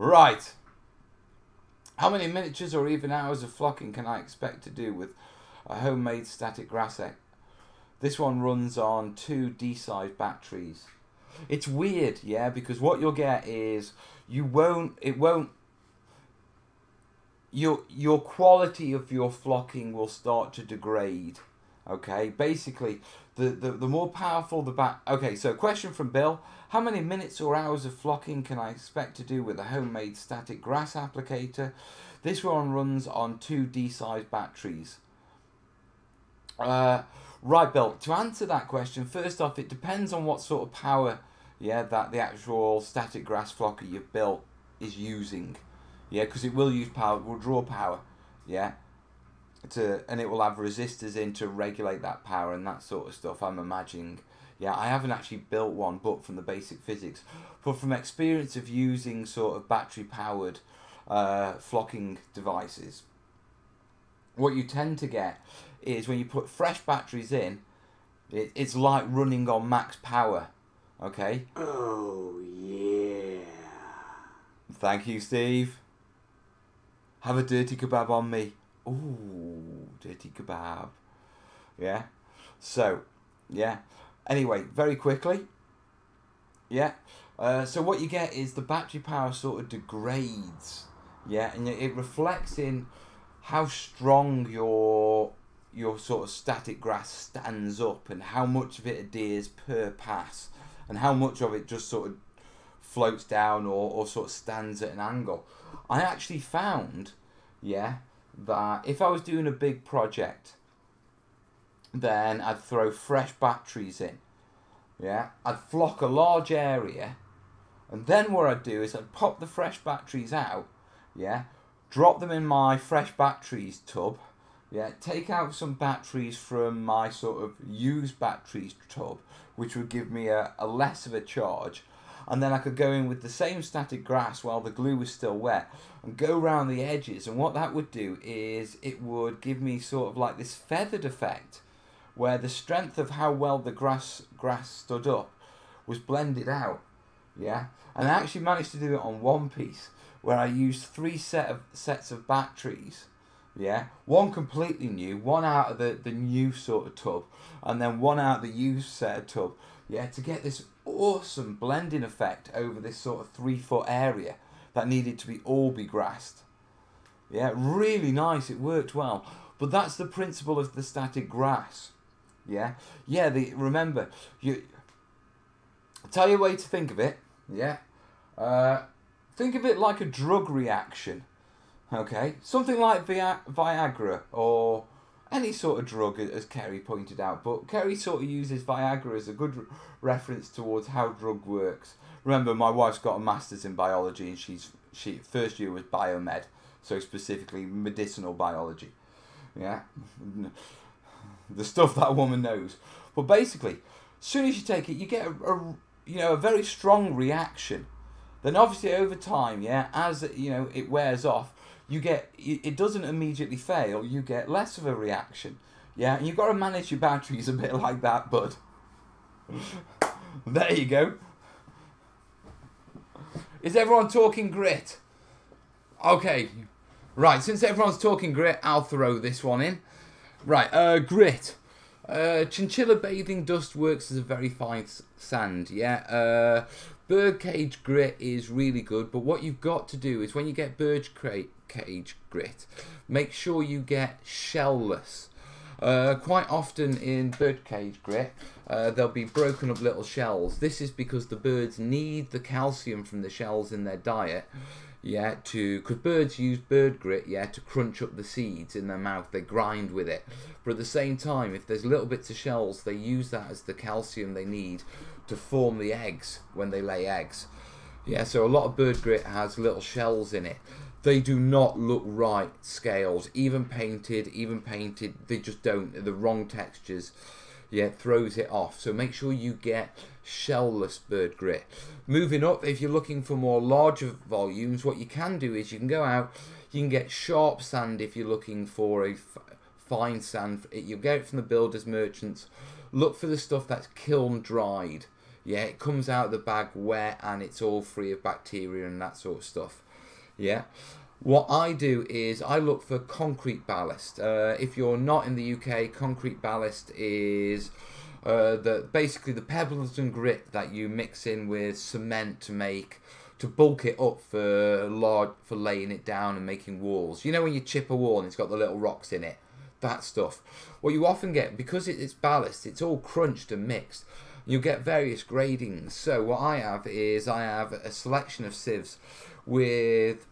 Right. How many miniatures or even hours of flocking can I expect to do with a homemade static grass egg? This one runs on 2 D-size batteries. It's weird, yeah, because what you'll get is your quality of your flocking will start to degrade. Okay, basically, the more powerful the Okay, so question from Bill. How many minutes or hours of flocking can I expect to do with a homemade static grass applicator? This one runs on 2 D-size batteries. Right, Bill, to answer that question, first off, it depends on what sort of power, yeah, that the actual static grass flocker you've built is using. Yeah, because it will use power, it will draw power, yeah. And it will have resistors in to regulate that power and that sort of stuff, I'm imagining. Yeah, I haven't actually built one, but from the basic physics. But from experience of using sort of battery-powered flocking devices, what you tend to get is when you put fresh batteries in, it's like running on max power, okay? Oh, yeah. Thank you, Steve. Have a dirty kebab on me. Ooh, dirty kebab. Yeah. So, yeah. Anyway, very quickly. Yeah. So what you get is the battery power sort of degrades. Yeah, and it reflects in how strong your sort of static grass stands up and how much of it adheres per pass and how much of it just sort of floats down or sort of stands at an angle. I actually found, yeah, that if I was doing a big project, then I'd throw fresh batteries in. Yeah, I'd flock a large area, and then what I'd do is I'd pop the fresh batteries out, yeah, drop them in my fresh batteries tub, yeah, take out some batteries from my sort of used batteries tub, which would give me a less of a charge, and then I could go in with the same static grass while the glue was still wet and go around the edges, and what that would do is it would give me sort of like this feathered effect where the strength of how well the grass stood up was blended out. Yeah, and I actually managed to do it on one piece where I used 3 sets of batteries. Yeah, one completely new, one out of the new sort of tub, and then one out of the used set of tub. Yeah, to get this awesome blending effect over this sort of 3-foot area that needed to be grassed. Yeah, really nice. It worked well. But that's the principle of the static grass. Yeah, yeah. Remember, I'll tell you a way to think of it. Yeah, think of it like a drug reaction. Okay, something like Viagra or any sort of drug, as Kerry pointed out. But Kerry sort of uses Viagra as a good reference towards how drug works. Remember, my wife's got a master's in biology, and she first year was biomed, so specifically medicinal biology. Yeah, the stuff that woman knows. But basically, as soon as you take it, you get a very strong reaction. Then obviously over time, yeah, as it wears off, it doesn't immediately fail. You get less of a reaction. Yeah, and you've got to manage your batteries a bit like that, bud. There you go. Is everyone talking grit? Okay. Right, since everyone's talking grit, I'll throw this one in. Right, grit. Chinchilla bathing dust works as a very fine sand, yeah. Birdcage grit is really good, but what you've got to do is when you get birdcage grit, make sure you get shellless. Quite often in birdcage grit, there'll be broken up little shells. This is because the birds need the calcium from the shells in their diet. Yeah, because birds use bird grit, yeah, to crunch up the seeds in their mouth. They grind with it. But at the same time, if there's little bits of shells, they use that as the calcium they need to form the eggs when they lay eggs. Yeah, so a lot of bird grit has little shells in it. They do not look right scaled, even painted, they just don't. They're the wrong textures. Yeah, it throws it off. So make sure you get shellless bird grit. Moving up, if you're looking for more larger volumes, what you can do is you can go out, you can get sharp sand if you're looking for a fine sand. You'll get it from the builders, merchants. Look for the stuff that's kiln dried. Yeah, it comes out of the bag wet and it's all free of bacteria and that sort of stuff. Yeah. What I do is I look for concrete ballast. If you're not in the UK, concrete ballast is basically the pebbles and grit that you mix in with cement to bulk it up for laying it down and making walls. You know when you chip a wall and it's got the little rocks in it, that stuff. What you often get, because it's ballast, it's all crunched and mixed. You'll get various gradings. So what I have is a selection of sieves with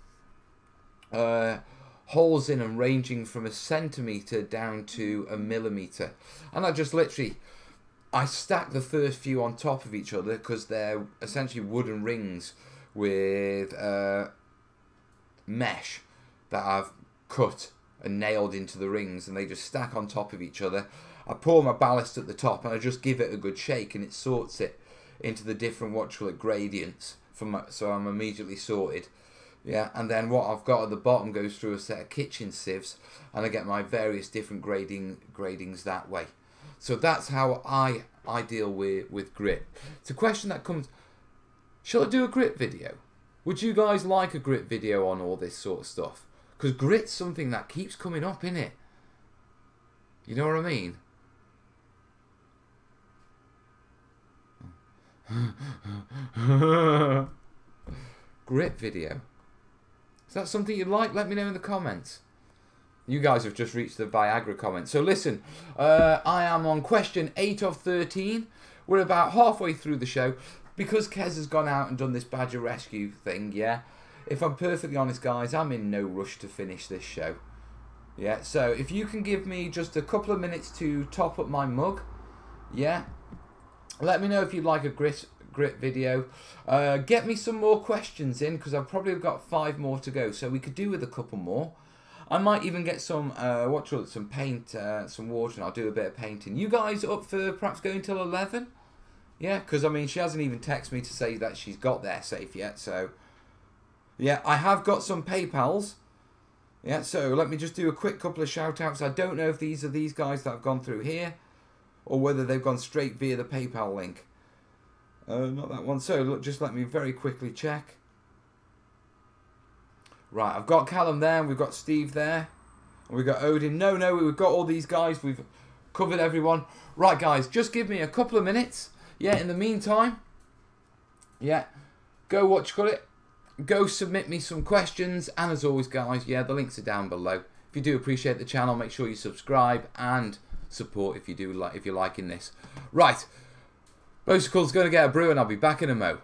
holes in them ranging from 1 centimetre down to 1 millimetre, and I stack the first few on top of each other because they're essentially wooden rings with mesh that I've cut and nailed into the rings, and they just stack on top of each other. I pour my ballast at the top and I just give it a good shake, and it sorts it into the different gradients so I'm immediately sorted. Yeah, and then what I've got at the bottom goes through a set of kitchen sieves, and I get my various different gradings that way. So that's how I deal with grit. It's a question that comes, shall I do a grit video? Would you guys like a grit video on all this sort of stuff? Because grit's something that keeps coming up, innit? You know what I mean? Grit video. Is that something you'd like? Let me know in the comments. You guys have just reached the Viagra comment. So listen, I am on question 8 of 13. We're about halfway through the show. Because Kez has gone out and done this badger rescue thing, yeah? If I'm perfectly honest, guys, I'm in no rush to finish this show. Yeah, so if you can give me just a couple of minutes to top up my mug, yeah? Let me know if you'd like a grit video. Get me some more questions in, because I've probably got 5 more to go, so we could do with a couple more. I might even get some some paint, some water, and I'll do a bit of painting. You guys up for perhaps going till 11? Yeah, because I mean she hasn't even texted me to say that she's got there safe yet. So yeah, I have got some PayPals. Yeah, so let me just do a quick couple of shout outs. I don't know if these are these guys that have gone through here, or whether they've gone straight via the PayPal link. Not that one. So look, just let me very quickly check. Right, I've got Callum there, and we've got Steve there, and we've got Odin. No, we've got all these guys. We've covered everyone. Right, guys, just give me a couple of minutes. Yeah, in the meantime, yeah, go watch Cut It. Go submit me some questions, and as always, guys, yeah, the links are down below. If you do appreciate the channel, make sure you subscribe and support if you're liking this. Right, Bosicle's going to get a brew, and I'll be back in a mo.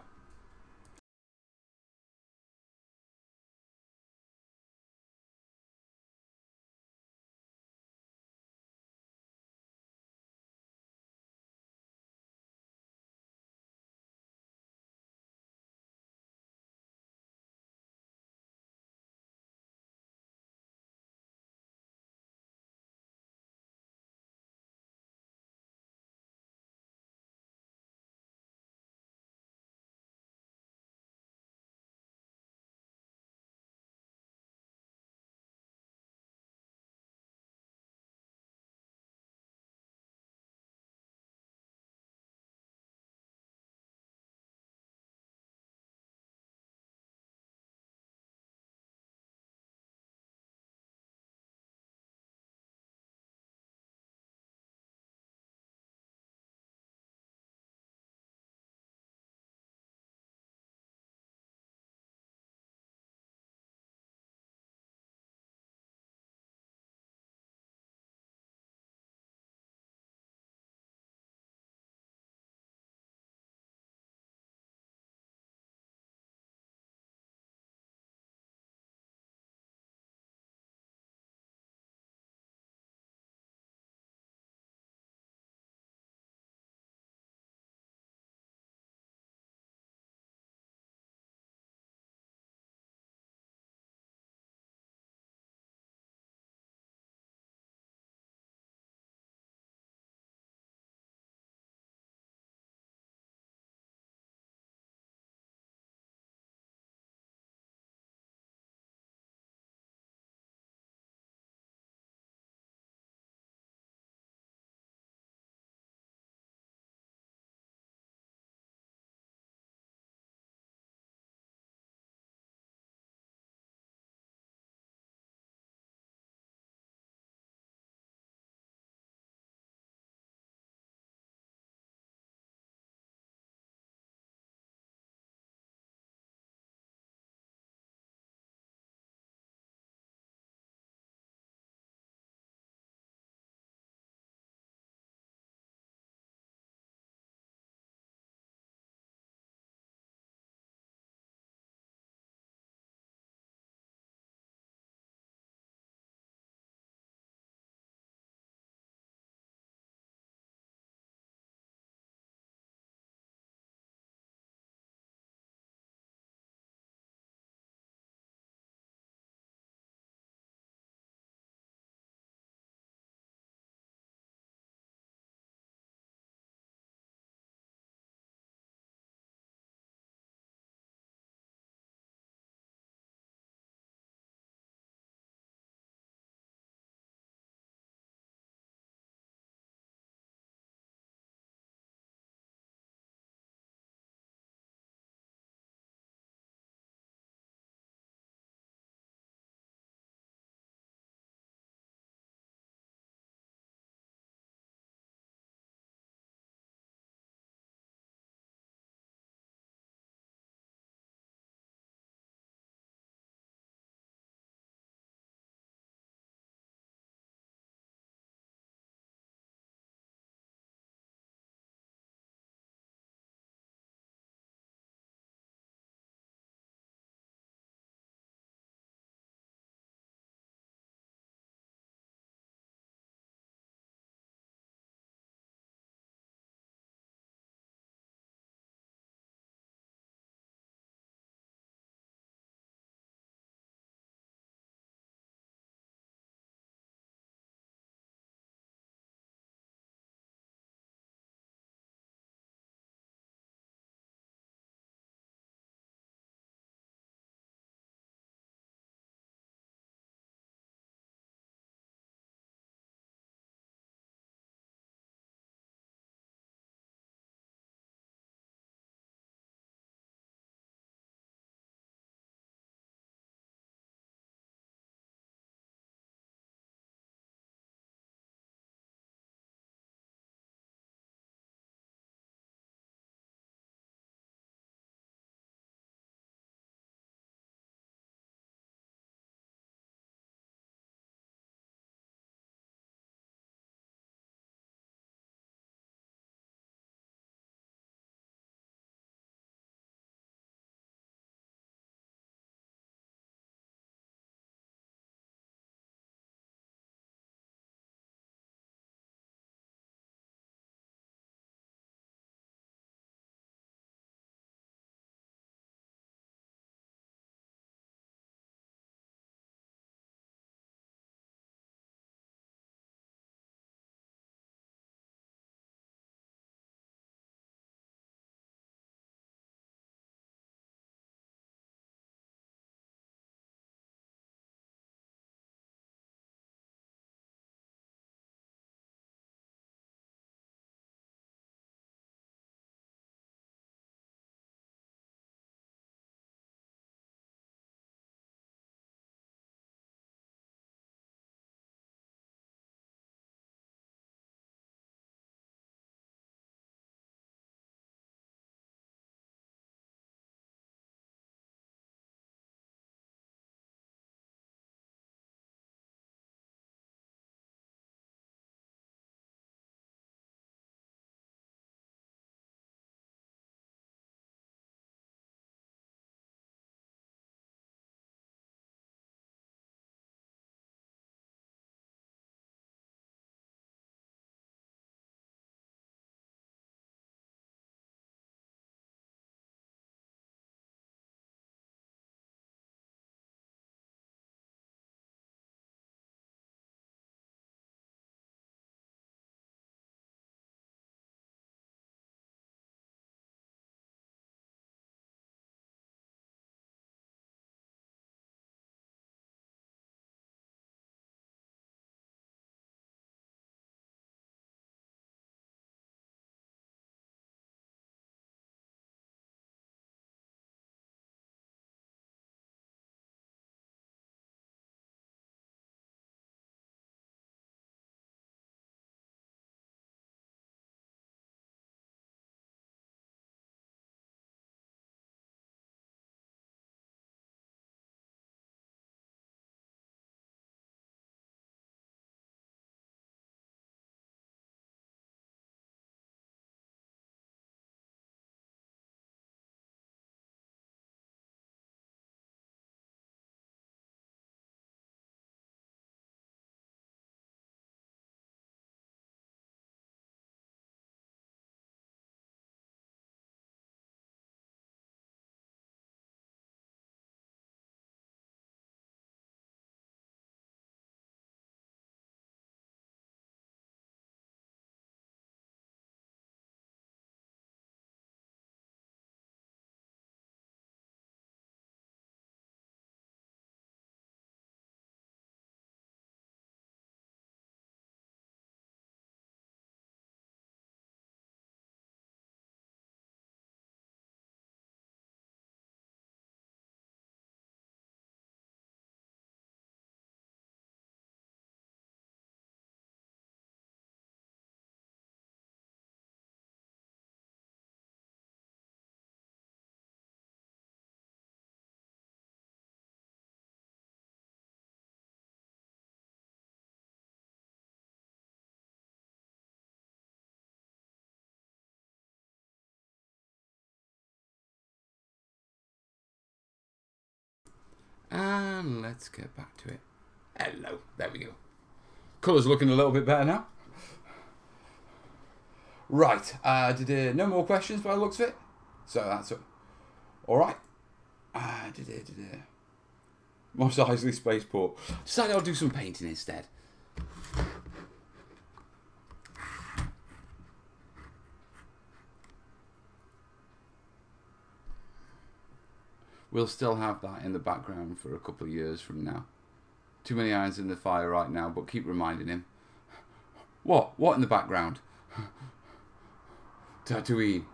And let's get back to it. Hello. There we go. Colour's looking a little bit better now. Right. No more questions by the looks of it. So that's it. Alright. Mos Eisley Spaceport. Decided I'll do some painting instead. We'll still have that in the background for a couple of years from now. Too many irons in the fire right now, but keep reminding him. What? What in the background? Tatooine.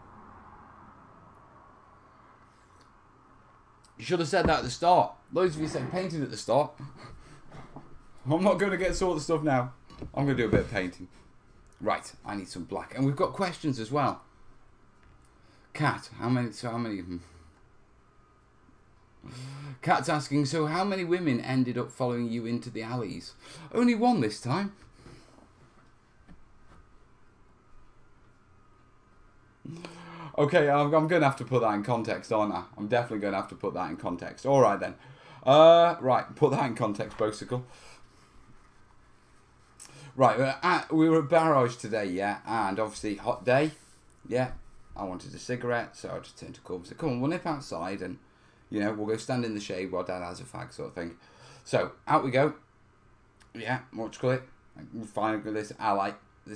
You should have said that at the start. Loads of you said painting at the start. I'm not going to get sort of stuff now. I'm going to do a bit of painting. Right, I need some black. And we've got questions as well. Cat, how many of them? Cat's asking, so how many women ended up following you into the alleys? Only one this time. Okay, I'm going to have to put that in context, aren't I? I'm definitely going to have to put that in context. All right, then. Right, put that in context, Bosicle. Right, we were at Barrage today, yeah, and obviously hot day, yeah. I wanted a cigarette, so I just turned to Corbin and said, come on, we'll nip outside and, you know, we'll go stand in the shade while Dad has a fag sort of thing. So, out we go. Yeah, what do you call it? We find this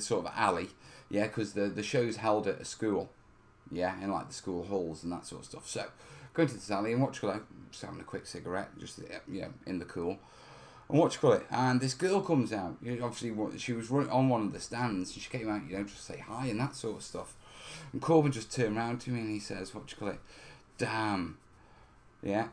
sort of alley, yeah, because the show's held at a school. Yeah, in like the school halls and that sort of stuff. So, going to this alley and what you call it, just having a quick cigarette, just, you know, in the cool. And what you call it, and this girl comes out. You know, obviously, she was on one of the stands, and she came out, you know, just say hi and that sort of stuff. And Corbin just turned around to me and he says, what you call it, damn, yeah.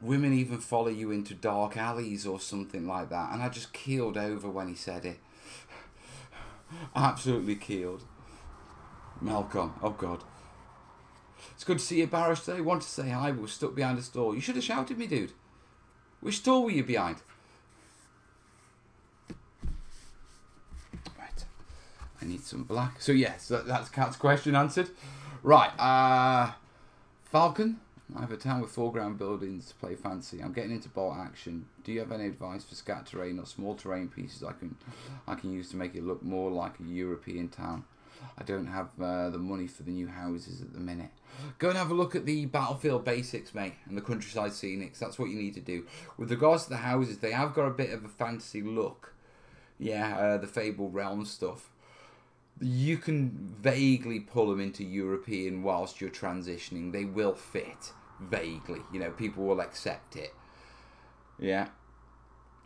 Women even follow you into dark alleys or something like that. And I just keeled over when he said it. Absolutely keeled. Malcolm, oh God. It's good to see you, Barrish, today. Want to say hi, but we're stuck behind a stall. You should have shouted me, dude. Which stall were you behind? Right. I need some black. So, yes, that's Cat's question answered. Right. Falcon. I have a town with foreground buildings to play fancy. I'm getting into bolt action. Do you have any advice for scat terrain or small terrain pieces I can use to make it look more like a European town? I don't have the money for the new houses at the minute. Go and have a look at the battlefield basics, mate, and the countryside scenics. That's what you need to do. With regards to the houses, they have got a bit of a fantasy look. Yeah, the Fable Realm stuff. You can vaguely pull them into European whilst you're transitioning. They will fit, vaguely. You know, people will accept it. Yeah.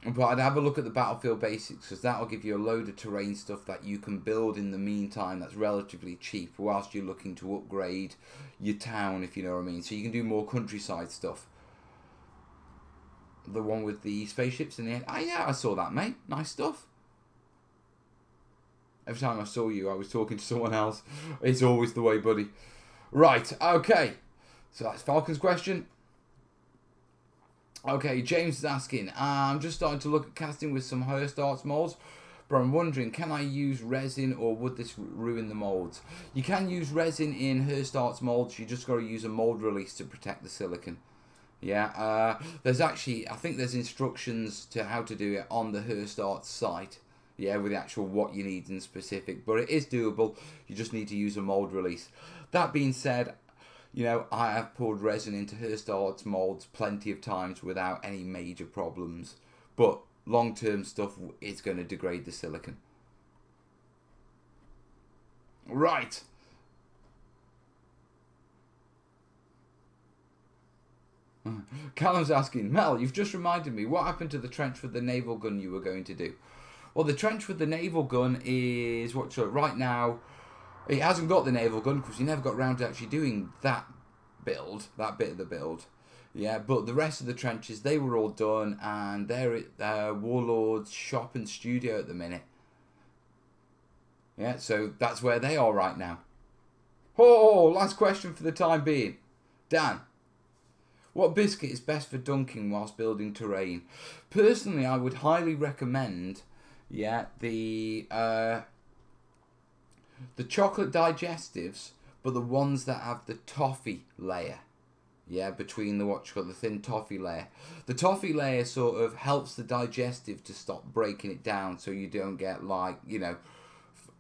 But I'd have a look at the battlefield basics, because that'll give you a load of terrain stuff that you can build in the meantime that's relatively cheap whilst you're looking to upgrade your town, if you know what I mean. So you can do more countryside stuff. The one with the spaceships in the air. Ah, yeah, I saw that, mate. Nice stuff. Every time I saw you, I was talking to someone else. It's always the way, buddy. Right, okay. So that's Falcon's question. Okay, James is asking, I'm just starting to look at casting with some Hearst Arts molds, but I'm wondering, can I use resin or would this ruin the molds? You can use resin in Hearst Arts molds, you just got to use a mold release to protect the silicon. Yeah, there's actually, I think there's instructions to how to do it on the Hearst Arts site. Yeah, with the actual what you need in specific, but it is doable. You just need to use a mold release. That being said, you know, I have poured resin into Hearst Arts molds plenty of times without any major problems. But long-term stuff is going to degrade the silicon. Right. Callum's asking, Mel, you've just reminded me, what happened to the trench with the naval gun you were going to do? Well, the trench with the naval gun is, right now, it hasn't got the naval gun because you never got around to actually doing that build, that bit of the build. Yeah, but the rest of the trenches, they were all done and they're at Warlord's shop and studio at the minute. Yeah, so that's where they are right now. Oh, last question for the time being. Dan, what biscuit is best for dunking whilst building terrain? Personally, I would highly recommend, yeah, the chocolate digestives, but the ones that have the toffee layer. yeah, between the what you call the thin toffee layer. The toffee layer sort of helps the digestive to stop breaking it down, so you don't get like, you know,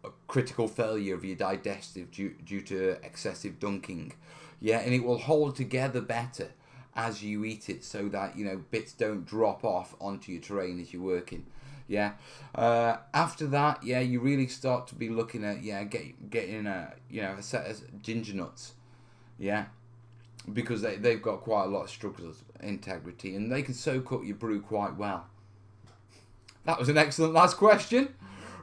a critical failure of your digestive due to excessive dunking. Yeah, and it will hold together better as you eat it, so that, you know, bits don't drop off onto your terrain as you're working. Yeah. After that, yeah, you really start to be looking at, yeah, getting a, you know, a set of ginger nuts. Yeah. Because they've got quite a lot of structural integrity, and they can soak up your brew quite well. That was an excellent last question.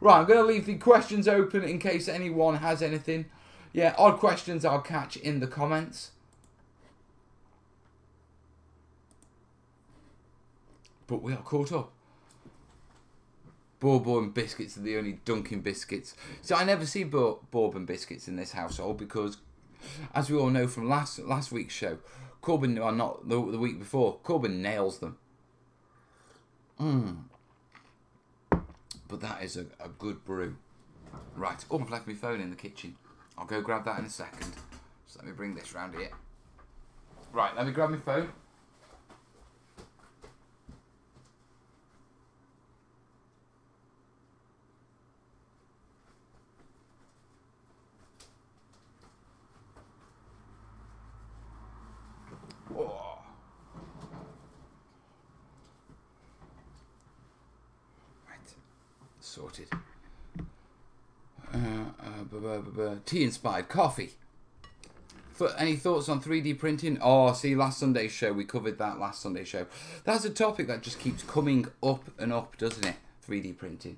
Right, I'm going to leave the questions open in case anyone has anything. Yeah, odd questions I'll catch in the comments. But we are caught up. Bourbon biscuits are the only Dunkin' biscuits. So I never see bourbon biscuits in this household because, as we all know from last week's show, Corbin, or not the week before, Corbin nails them. But that is a good brew. Right, oh, I've left my phone in the kitchen. I'll go grab that in a second. So let me bring this round here. Right, let me grab my phone. Oh. Right, sorted. Tea-inspired coffee. Any thoughts on 3D printing? Oh, see, last Sunday's show, we covered that last Sunday's show. That's a topic that just keeps coming up and up, doesn't it? 3D printing.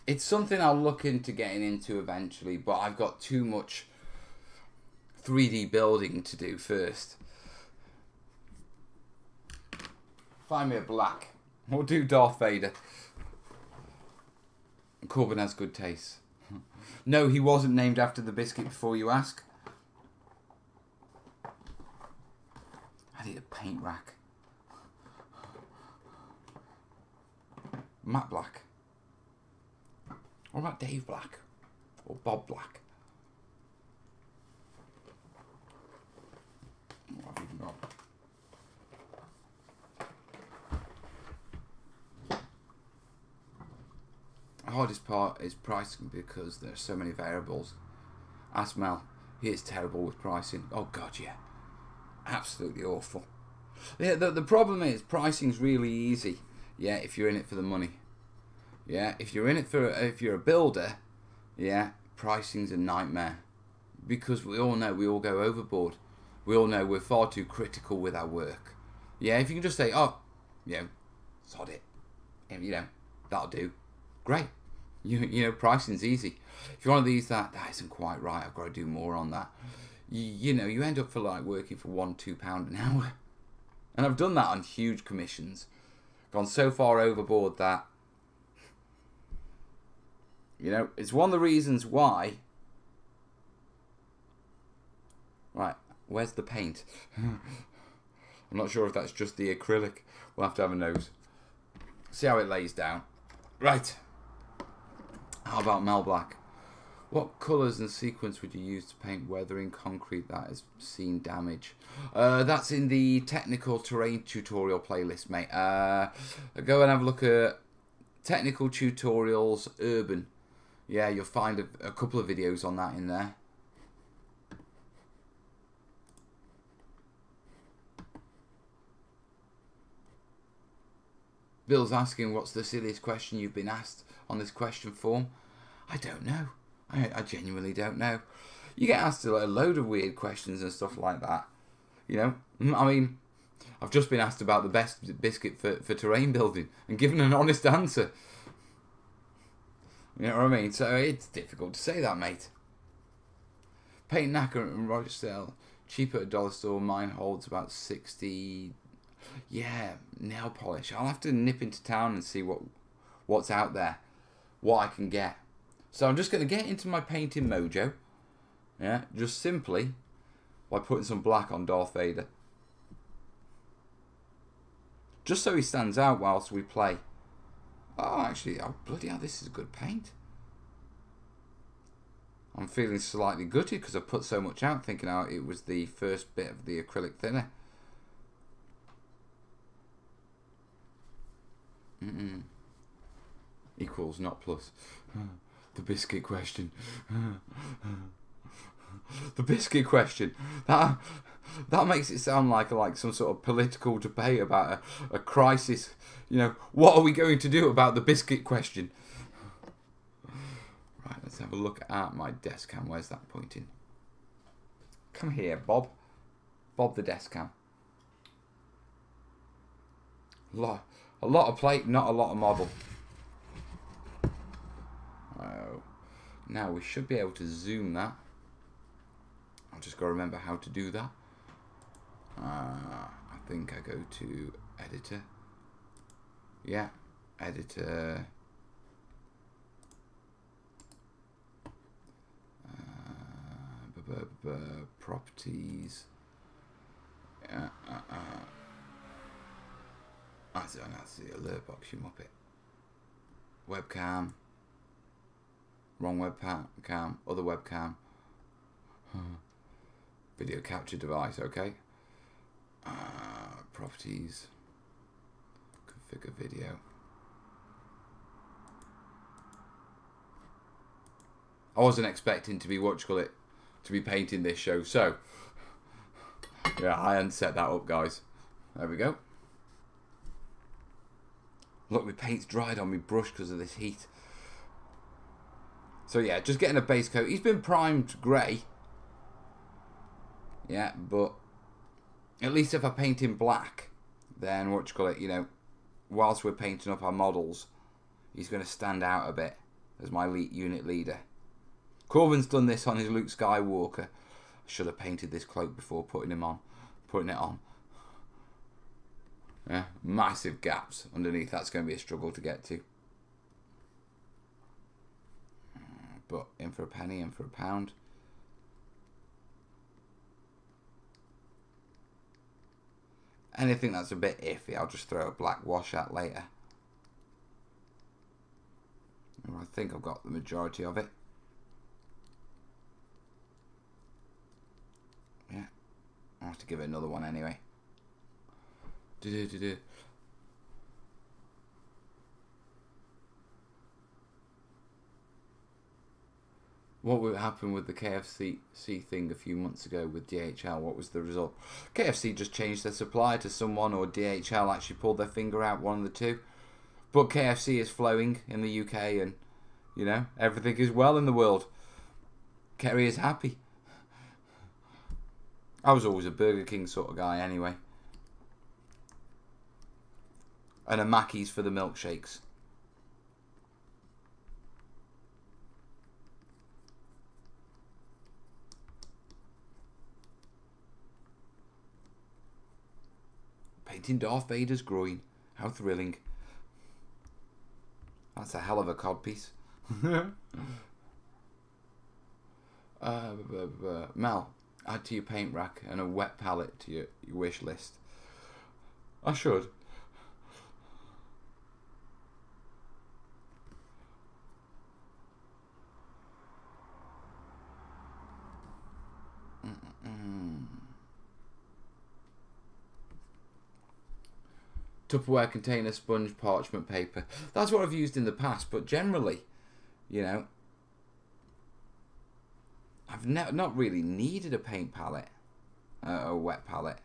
It's something I'll look into getting into eventually, but I've got too much 3D building to do first. Find me a black. We'll do Darth Vader. Corbin has good taste. No, he wasn't named after the biscuit before you ask. I need a paint rack. Matt Black. What about Dave Black? Or Bob Black? What have you got? The hardest part is pricing because there's so many variables. Ask Mel. He is terrible with pricing. Oh God, yeah. Absolutely awful. Yeah, the problem is pricing's really easy. Yeah, if you're in it for the money. Yeah, if you're in it for, if you're a builder, yeah, pricing's a nightmare. Because we all know we all go overboard. We all know we're far too critical with our work. Yeah, if you can just say, oh, you know, sod it. You know, that'll do. Great. You know, pricing's easy. If you're one of these that isn't quite right, I've got to do more on that. You know, you end up for like working for £1-2 an hour. And I've done that on huge commissions. Gone so far overboard that, you know, it's one of the reasons why. Right, where's the paint? I'm not sure if that's just the acrylic. We'll have to have a nose. See how it lays down. Right. How about Mel Black? What colours and sequence would you use to paint weathering concrete that has seen damage? That's in the technical terrain tutorial playlist, mate. Go and have a look at technical tutorials urban. Yeah, you'll find a couple of videos on that in there. Bill's asking, what's the silliest question you've been asked on this question form? I don't know. I genuinely don't know. You get asked a load of weird questions and stuff like that. You know, I mean, I've just been asked about the best biscuit for terrain building and given an honest answer. You know what I mean? So it's difficult to say that, mate. Paint Knacker and Rochdale, cheaper at a dollar store. Mine holds about 60. Yeah, nail polish. I'll have to nip into town and see what's out there, what I can get. So I'm just going to get into my painting mojo. Yeah, just simply by putting some black on Darth Vader. Just so he stands out whilst we play. Oh, actually, oh bloody hell, this is good paint. I'm feeling slightly gutted because I put so much out thinking it was the first bit of the acrylic thinner. Equals, not plus. The biscuit question. The biscuit question. That makes it sound like some sort of political debate about a crisis. You know, what are we going to do about the biscuit question? Right, let's have a look at my desk cam. Where's that pointing? Come here, Bob. Bob the desk cam. A lot of plate, not a lot of model. Oh. Now we should be able to zoom that. I've just got to remember how to do that. I think I go to editor. Yeah, editor. Properties. That's the alert box, you muppet. Webcam. Wrong webcam. Other webcam. Video capture device, okay. Properties. Configure video. I wasn't expecting to be, to be painting this show, so yeah, I hadn't set that up, guys. There we go. Look, my paint's dried on my brush because of this heat. So yeah, just getting a base coat. He's been primed grey. Yeah, but at least if I paint him black, then you know, whilst we're painting up our models, he's going to stand out a bit as my unit leader. Corbin's done this on his Luke Skywalker. I should have painted this cloak before putting it on. Yeah, massive gaps underneath. That's going to be a struggle to get to. But in for a penny, in for a pound. Anything that's a bit iffy, I'll just throw a black wash at later. I think I've got the majority of it. Yeah, I'll have to give it another one anyway. What would happen with the KFC thing a few months ago with DHL? What was the result? KFC just changed their supplier to someone, or DHL actually pulled their finger out, one of the two. But KFC is flowing in the UK, and you know, everything is well in the world. Kerry is happy. I was always a Burger King sort of guy anyway. And a Mackey's for the milkshakes. Painting Darth Vader's groin. How thrilling. That's a hell of a codpiece. Mel, add to your paint rack and a wet palette to your wish list. I should. Tupperware container, sponge, parchment paper. That's what I've used in the past, but generally, you know, I've not really needed a paint palette, a wet palette.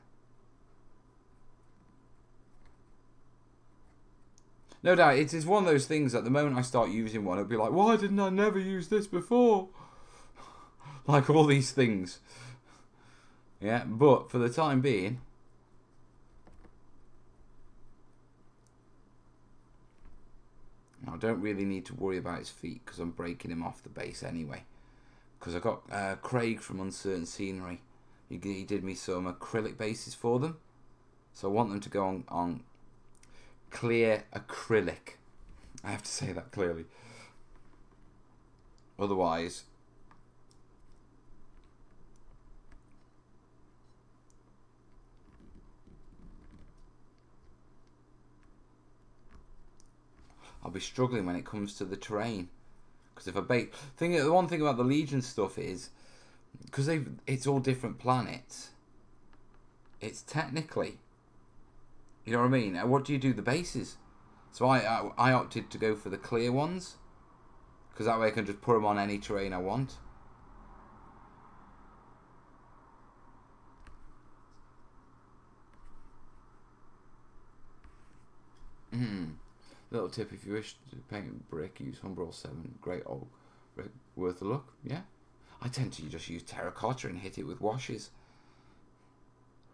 No doubt, it is one of those things at the moment I start using one, it'll be like, why didn't I never use this before? Like all these things. Yeah, but for the time being, I don't really need to worry about his feet because I'm breaking him off the base anyway. Because I got Craig from Uncertain Scenery. He did me some acrylic bases for them. So I want them to go on clear acrylic. I have to say that clearly. Otherwise, I'll be struggling when it comes to the terrain. Because if I bake... The one thing about the Legion stuff is, because it's all different planets, it's technically... You know what I mean? What do you do the bases? So I opted to go for the clear ones, because that way I can just put them on any terrain I want. Little tip: if you wish to paint brick, use Humbrol 7. Great old brick, worth a look. Yeah, I tend to just use terracotta and hit it with washes.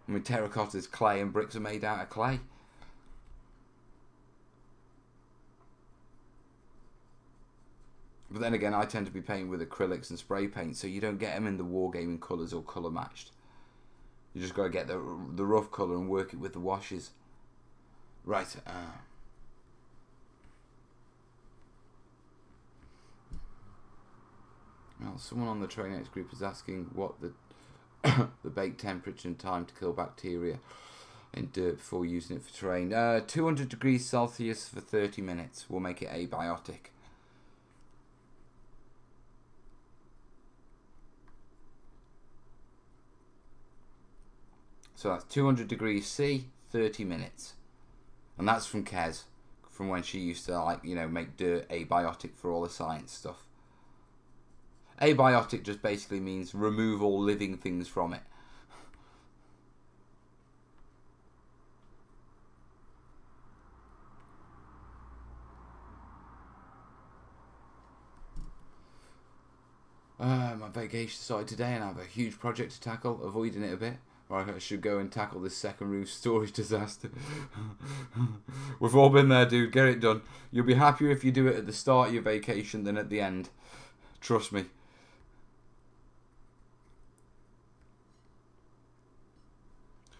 I mean, terracotta is clay, and bricks are made out of clay. But then again, I tend to be painting with acrylics and spray paint, so you don't get them in the wargaming colours or colour matched. You just got to get the rough colour and work it with the washes. Right. Well, someone on the terrainiacs group is asking what the the bake temperature and time to kill bacteria in dirt before using it for terrain. 200 degrees Celsius for 30 minutes will make it abiotic. So that's 200 degrees C, 30 minutes. And that's from Kez, from when she used to, like, you know, make dirt abiotic for all the science stuff. Abiotic just basically means remove all living things from it. My vacation started today and I have a huge project to tackle, avoiding it a bit. Or I should go and tackle this second room storage disaster. We've all been there, dude. Get it done. You'll be happier if you do it at the start of your vacation than at the end. Trust me.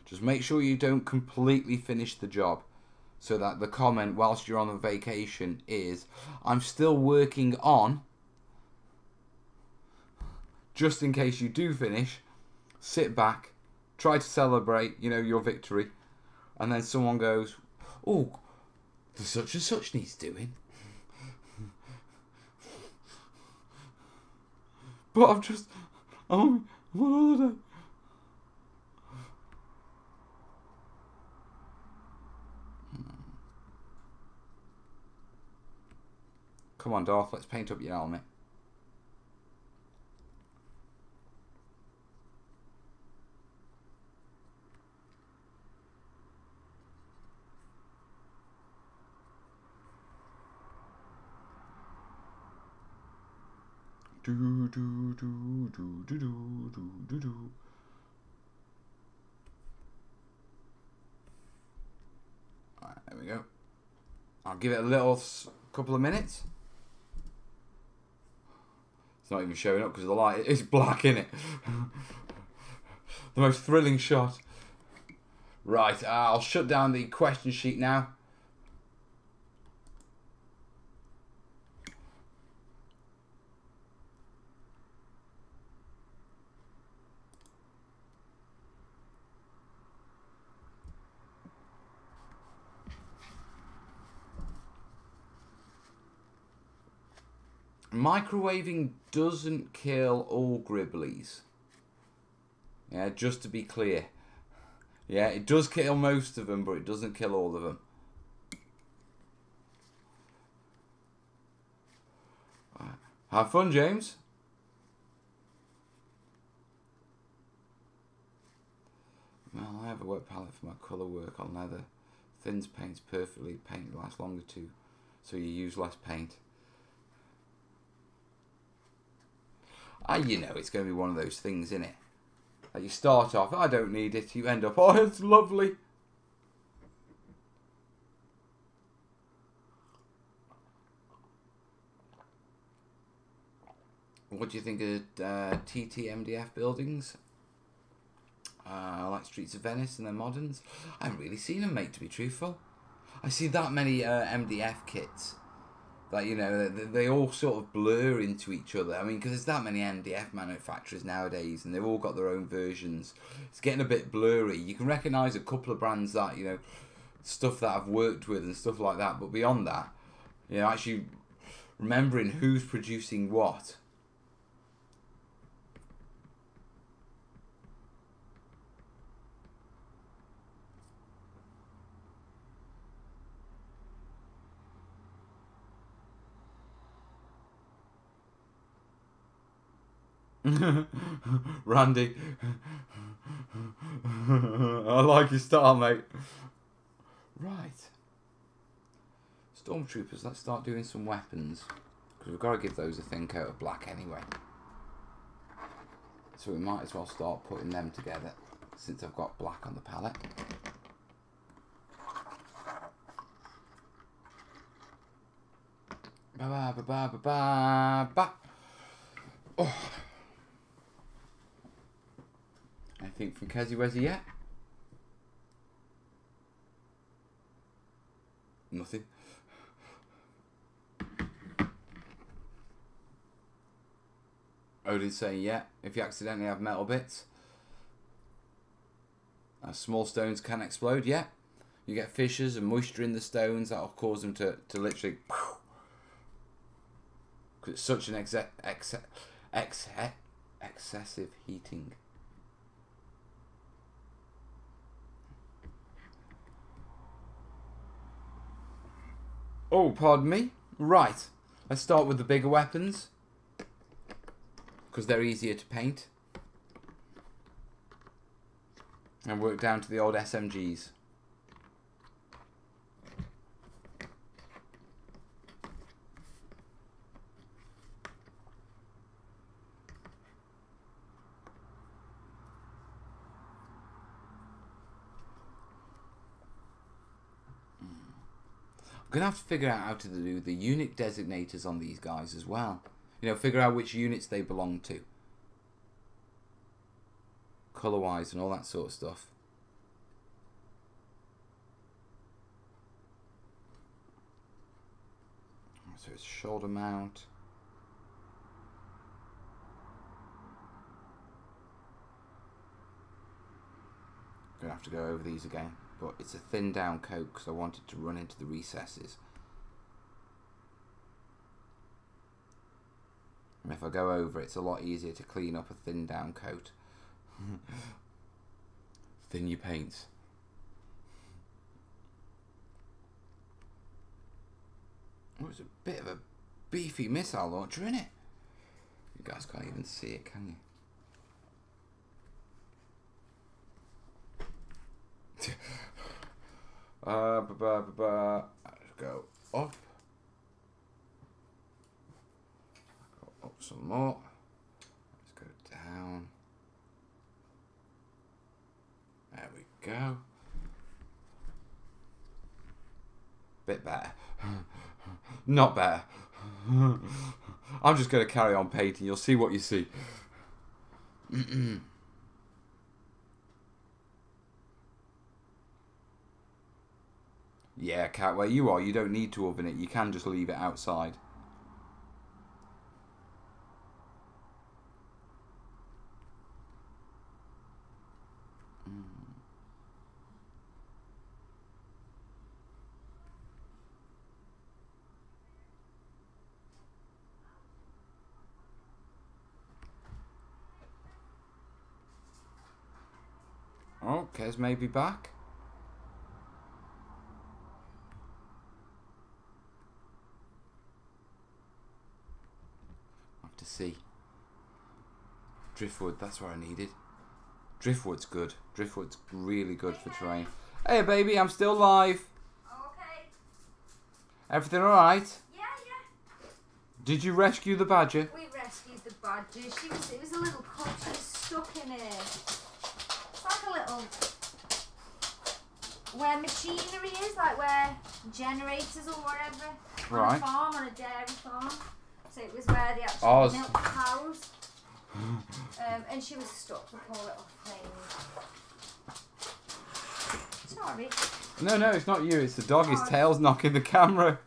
Just make sure you don't completely finish the job, so that the comment whilst you're on the vacation is, I'm still working on, just in case you do finish. Sit back, try to celebrate, you know, your victory, and then someone goes, oh, the such and such needs doing. But I'm on holiday. Come on, Darth, let's paint up your helmet. Do do do do do do do do do. Alright, there we go. I'll give it a little couple of minutes. It's not even showing up because the light is black, in it. The most thrilling shot. Right, I'll shut down the question sheet now. Microwaving doesn't kill all gribblies. Yeah, just to be clear. Yeah, it does kill most of them, but it doesn't kill all of them. Have fun, James. Well, I have a wet palette for my colour work on leather. Thins paints perfectly. Paint lasts longer too, so you use less paint. You know, it's going to be one of those things, isn't it? Like you start off, I don't need it. You end up, oh, it's lovely. What do you think of TT MDF buildings? Like Streets of Venice and their moderns. I haven't really seen them, mate, to be truthful. I see that many MDF kits. Like, you know, they all sort of blur into each other. I mean, because there's that many MDF manufacturers nowadays, and they've all got their own versions. It's getting a bit blurry. You can recognise a couple of brands that, you know, stuff that I've worked with and stuff like that. But beyond that, you know, actually Remembering who's producing what. Randy. I like your style, mate. Right. Stormtroopers, let's start doing some weapons. Because we've got to give those a thin coat of black anyway. So we might as well start putting them together since I've got black on the palette. Ba ba ba ba ba ba ba. Oh. Anything from Kezi Wezi yet? Nothing. Odin's saying yeah, if you accidentally have metal bits. Small stones can explode, yeah. You get fissures and moisture in the stones, that'll cause them to literally... Because it's such an excessive heating. Oh, pardon me. Right. Let's start with the bigger weapons. Because they're easier to paint. And work down to the old SMGs. I'm going to have to figure out how to do the unit designators on these guys as well. You know, figure out which units they belong to. Colour-wise and all that sort of stuff. So it's shoulder mount. I'm going to have to go over these again. But it's a thin down coat because I want it to run into the recesses. And if I go over it's a lot easier to clean up a thin down coat. Thin your paints. Oh, it's a bit of a beefy missile launcher, isn't it? You guys can't even see it, can you? Let's go up. Go up some more. Let's go down. There we go. Bit better. Not better. I'm just going to carry on painting. You'll see what you see. Yeah, Cat, where you are, you don't need to oven it. You can just leave it outside. Oh, Kez may be back. To see. Driftwood, that's what I needed. Driftwood's good. Driftwood's really good for terrain. Hey baby, I'm still live. Okay. Everything alright? Yeah, yeah. Did you rescue the badger? We rescued the badger. It was a little cub. She was stuck in a... It's like a little... Where machinery is, like where generators or whatever. Right. On a farm, on a dairy farm. So it was where they actually milk the cows. And she was stuck, the poor little thing. Sorry. No, it's not you. It's the dog. His tail's knocking the camera.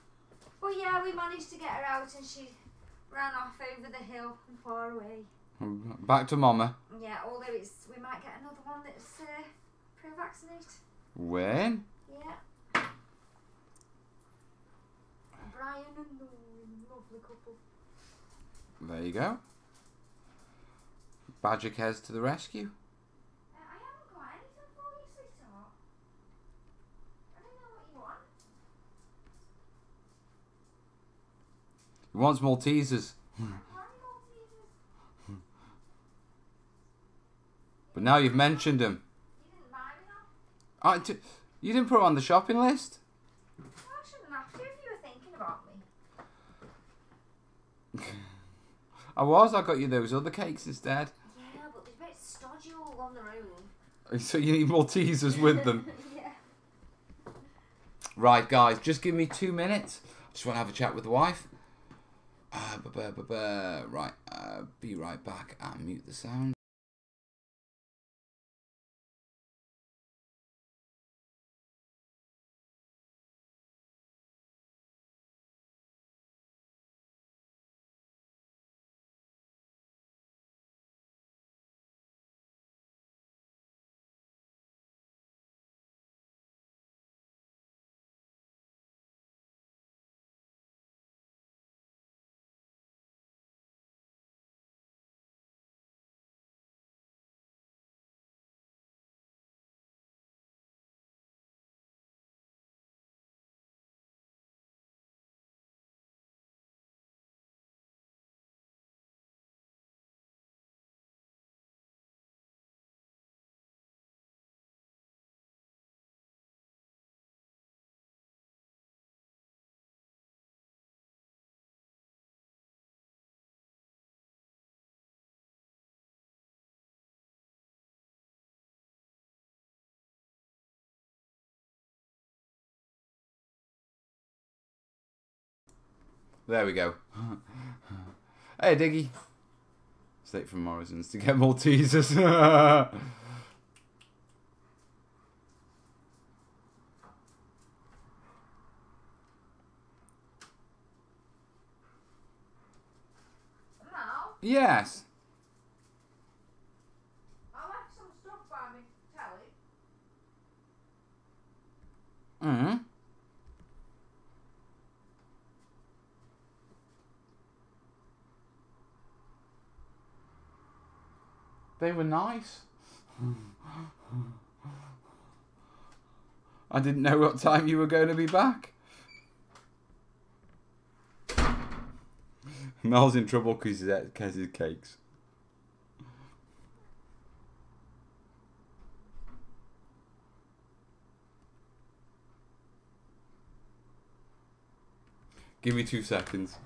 Well, yeah, we managed to get her out and she ran off over the hill and far away. Back to Mama. Yeah, although we might get another one that's pro-vaccinate. When? Yeah. Brian and Lauren love lovely couple. There you go. Badger Kez to the rescue. I haven't got anything for you, sweetheart. I don't know what you want. He wants Maltesers. But now you've mentioned him. You didn't buy me that? You didn't put him on the shopping list. Well, I shouldn't have to if you were thinking about me. I got you those other cakes instead. Yeah, but they're a bit stodgy all on their own. So you need Maltesers with them. Yeah. Right, guys, just give me 2 minutes. I just want to have a chat with the wife. Right, be right back and mute the sound. There we go. Hey, Diggy. Straight from Morrison's to get Maltesers. Now, Yes. I left some stuff by me telly. Mm. They were nice. I didn't know what time you were going to be back. Mel's in trouble because he's at Kez's cakes. Give me 2 seconds.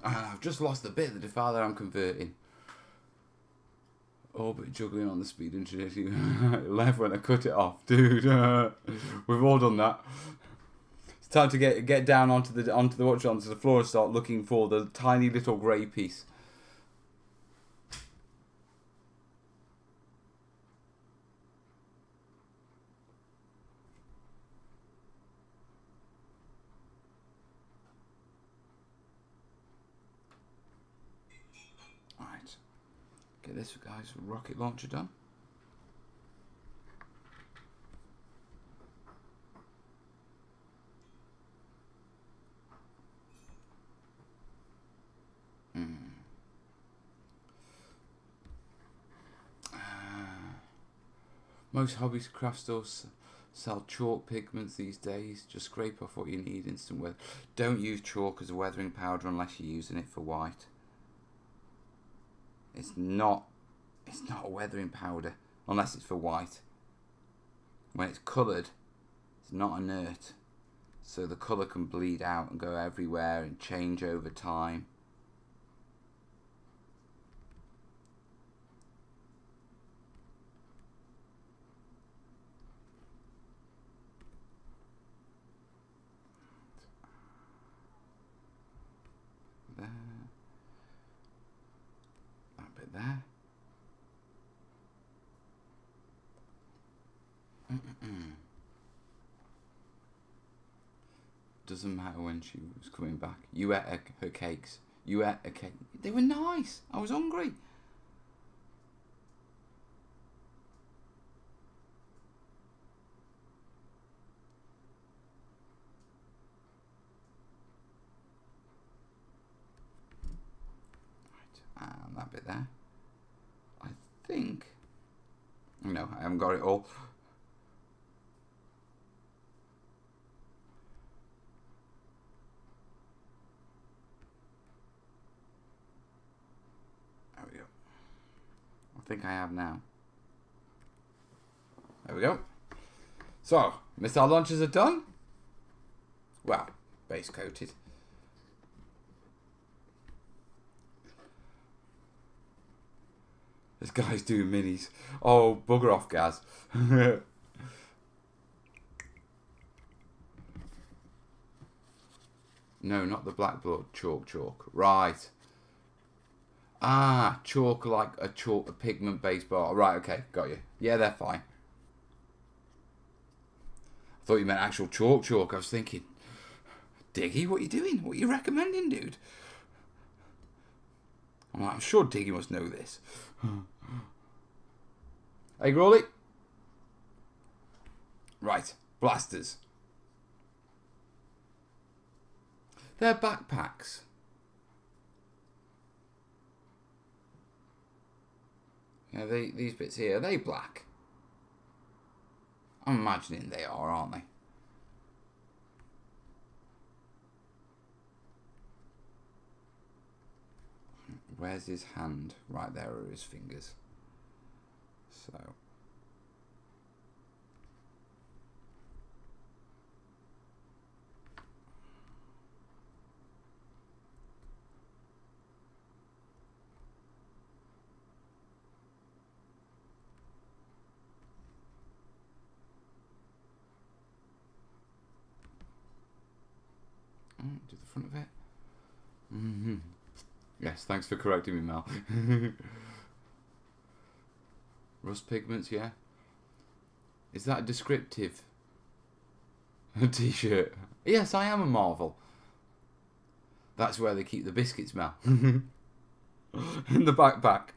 I've just lost the bit of the defiler I'm converting. Oh, but juggling on the speed and trajectory left when I cut it off, dude. We've all done that. It's time to get down onto the watch onto the floor and start looking for the tiny little grey piece. Right. Get this guy's rocket launcher done. Most hobbies craft stores sell chalk pigments these days. Just scrape off what you need. Instant weather. Don't use chalk as a weathering powder unless you're using it for white. It's not a weathering powder unless it's for white. When it's coloured, it's not inert, so the colour can bleed out and go everywhere and change over time. There. That bit there. Doesn't matter when she was coming back. You ate her cakes. You ate a cake. They were nice. I was hungry. Right, and that bit there. I think. No, I haven't got it all. There we go. I think I have now. There we go. So, missile launchers are done. Well, base coated. This guy's doing minis. Oh, bugger off, Gaz. No, not the black blood. Chalk. Right. Ah, chalk like a pigment based bar. Right, okay, got you. Yeah, they're fine. I thought you meant actual chalk. I was thinking, Diggy, what are you doing? What are you recommending, dude? I'm like, I'm sure Diggy must know this. Hey, Grawley. Right, blasters. They're backpacks. Yeah, these bits here, are they black? I'm imagining they are, aren't they? Where's his hand? Right there are his fingers. So. Do the front of it. Mm-hmm. Yes, thanks for correcting me, Mel. Rust pigments, yeah. Is that a descriptive t-shirt? Yes, I am a Marvel. That's where they keep the biscuits, Mel. In the backpack.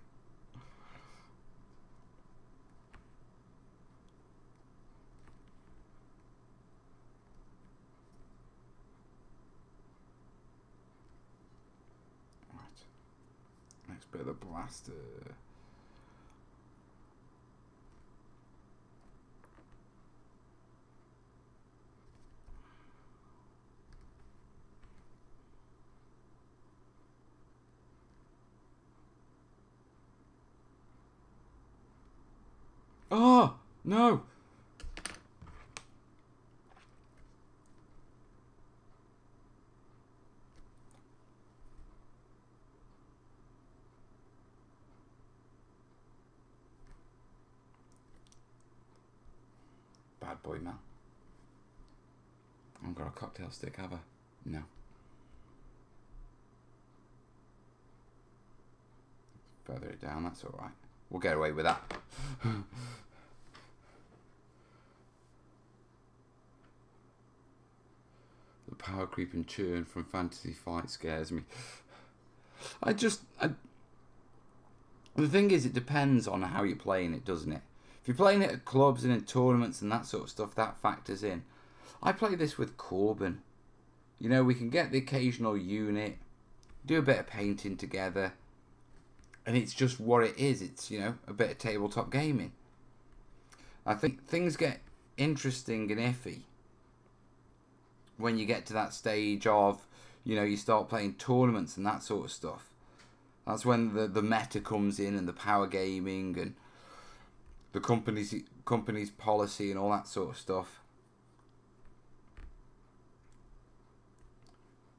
Next bit of the blaster. Oh, no. Bad boy, man. I haven't got a cocktail stick, have I? No. Further it down, that's alright. We'll get away with that. The power creep and churn from Fantasy Fight scares me. The thing is, it depends on how you're playing it, doesn't it? If you're playing it at clubs and in tournaments and that sort of stuff, that factors in. I play this with Corbin. You know, we can get the occasional unit, do a bit of painting together, and it's just what it is. It's, you know, a bit of tabletop gaming. I think things get interesting and iffy when you get to that stage of, you know, you start playing tournaments and that sort of stuff. That's when the meta comes in and the power gaming and the company's policy and all that sort of stuff.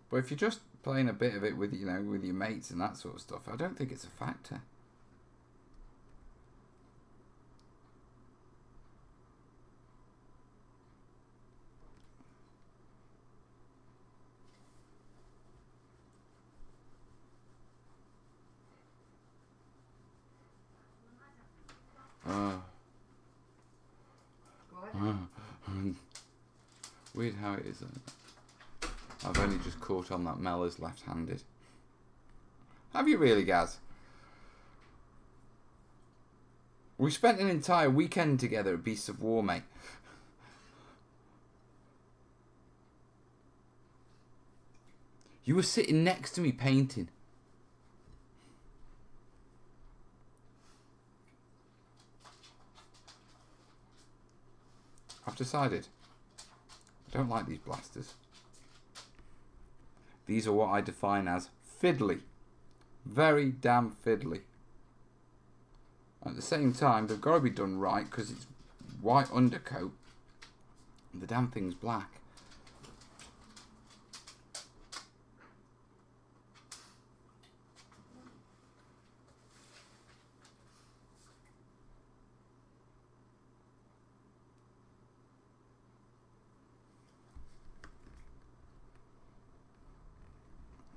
But if you're just playing a bit of it with, you know, with your mates and that sort of stuff, I don't think it's a factor. Weird how it is. I've only just caught on that Mel is left-handed. Have you really, Gaz? We spent an entire weekend together at Beasts of War, mate. You were sitting next to me painting. I've decided I don't like these blasters. These are what I define as fiddly. Very damn fiddly. At the same time, they've got to be done right because it's white undercoat and the damn thing's black.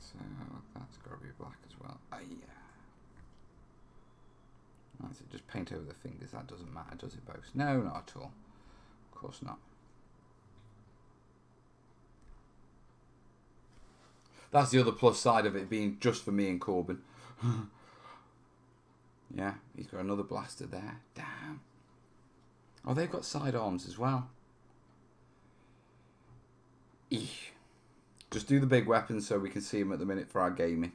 So that's got to be black as well. Yeah. Right, so just paint over the fingers. That doesn't matter, does it, both? No, not at all. Of course not. That's the other plus side of it being just for me and Corbin. Yeah, he's got another blaster there. Damn. Oh, they've got sidearms as well. Eesh. Just do the big weapons so we can see them at the minute for our gaming.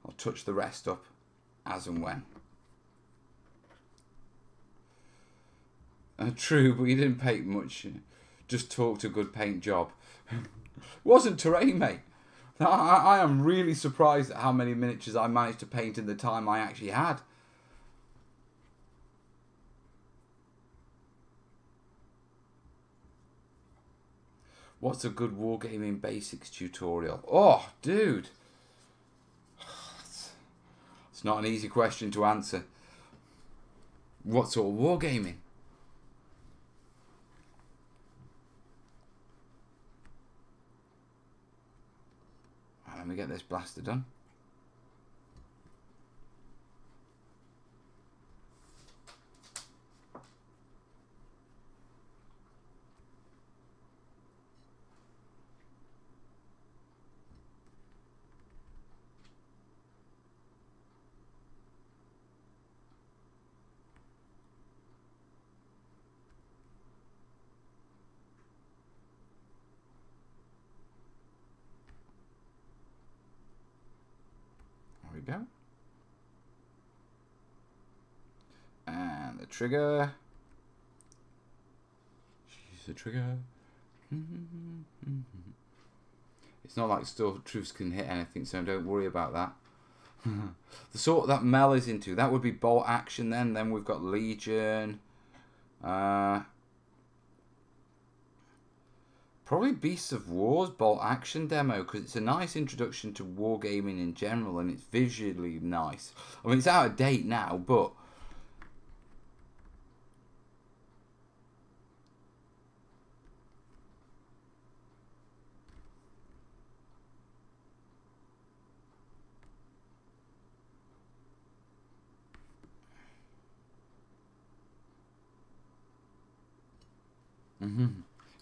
I'll touch the rest up as and when. True, but you didn't paint much. Just talked a good paint job. Wasn't terrain, mate. I am really surprised at how many miniatures I managed to paint in the time I actually had. What's a good wargaming basics tutorial? Oh, dude. It's not an easy question to answer. What sort of wargaming? Right, let me get this blaster done. Go. And the trigger. She's the trigger. It's not like Stormtroopers can hit anything, so don't worry about that. The sort that Mel is into, that would be bolt action then. Then we've got Legion. Probably Beasts of War's bolt action demo, because it's a nice introduction to wargaming in general and it's visually nice. I mean, it's out of date now, but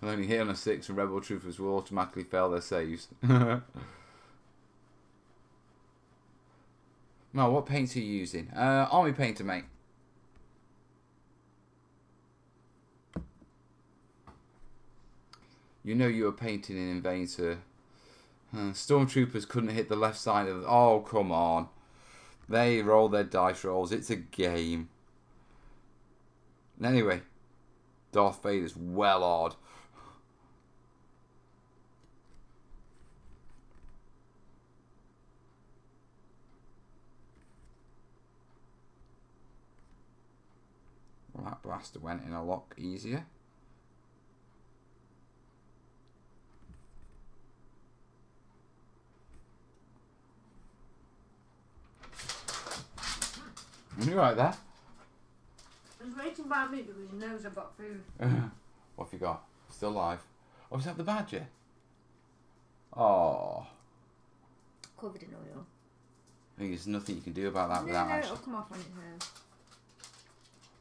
I'll only hit on a 6 and Rebel Troopers will automatically fail their saves. Now, what paints are you using? Army painter, mate. You know you were painting in vain, sir. Stormtroopers couldn't hit the left side of the... Oh, come on. They roll their dice rolls. It's a game. Anyway, Darth Vader's well odd. Well, that blaster went in a lot easier. You right there? I was waiting by me because he knows I've got food. What have you got? Still alive? Oh, is that the badger? Oh. Covered in oil. I think there's nothing you can do about that without actually... it'll come off on its own.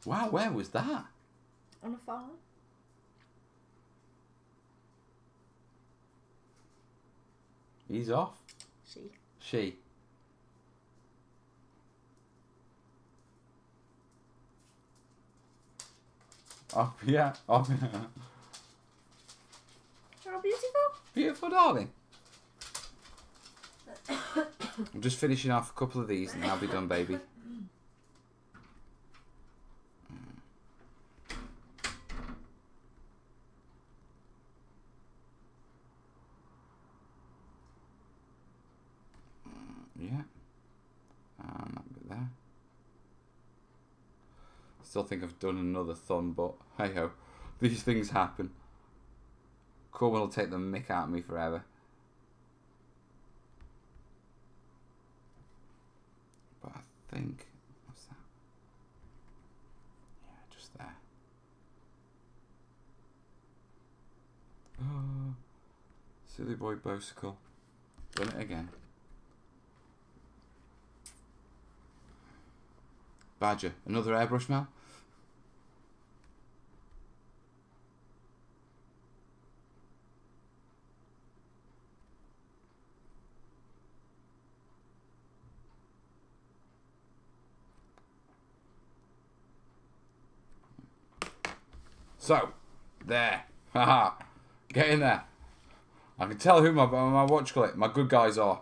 Wow, where was that? On a farm. He's off. She. Off, yeah. Off. How beautiful. Beautiful, darling. I'm just finishing off a couple of these and I'll be done, baby. Yeah. And that bit there. Still think I've done another thumb, but hey ho, these things happen. Corbin will take the mick out of me forever. But I think, what's that? Yeah, just there. Oh, silly boy Bosicle. Done it again. Badger, another airbrush now. So, there. Haha. Get in there. I can tell who my good guys are.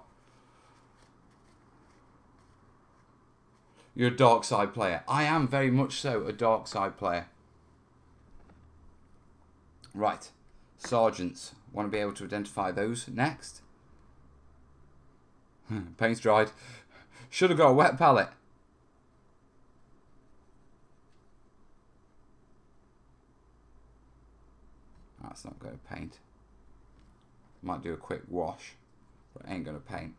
You're a dark side player. I am very much so a dark side player. Right. Sergeants. Want to be able to identify those next. Paint's dried. Should have got a wet palette. That's not going to paint. Might do a quick wash, but it ain't going to paint.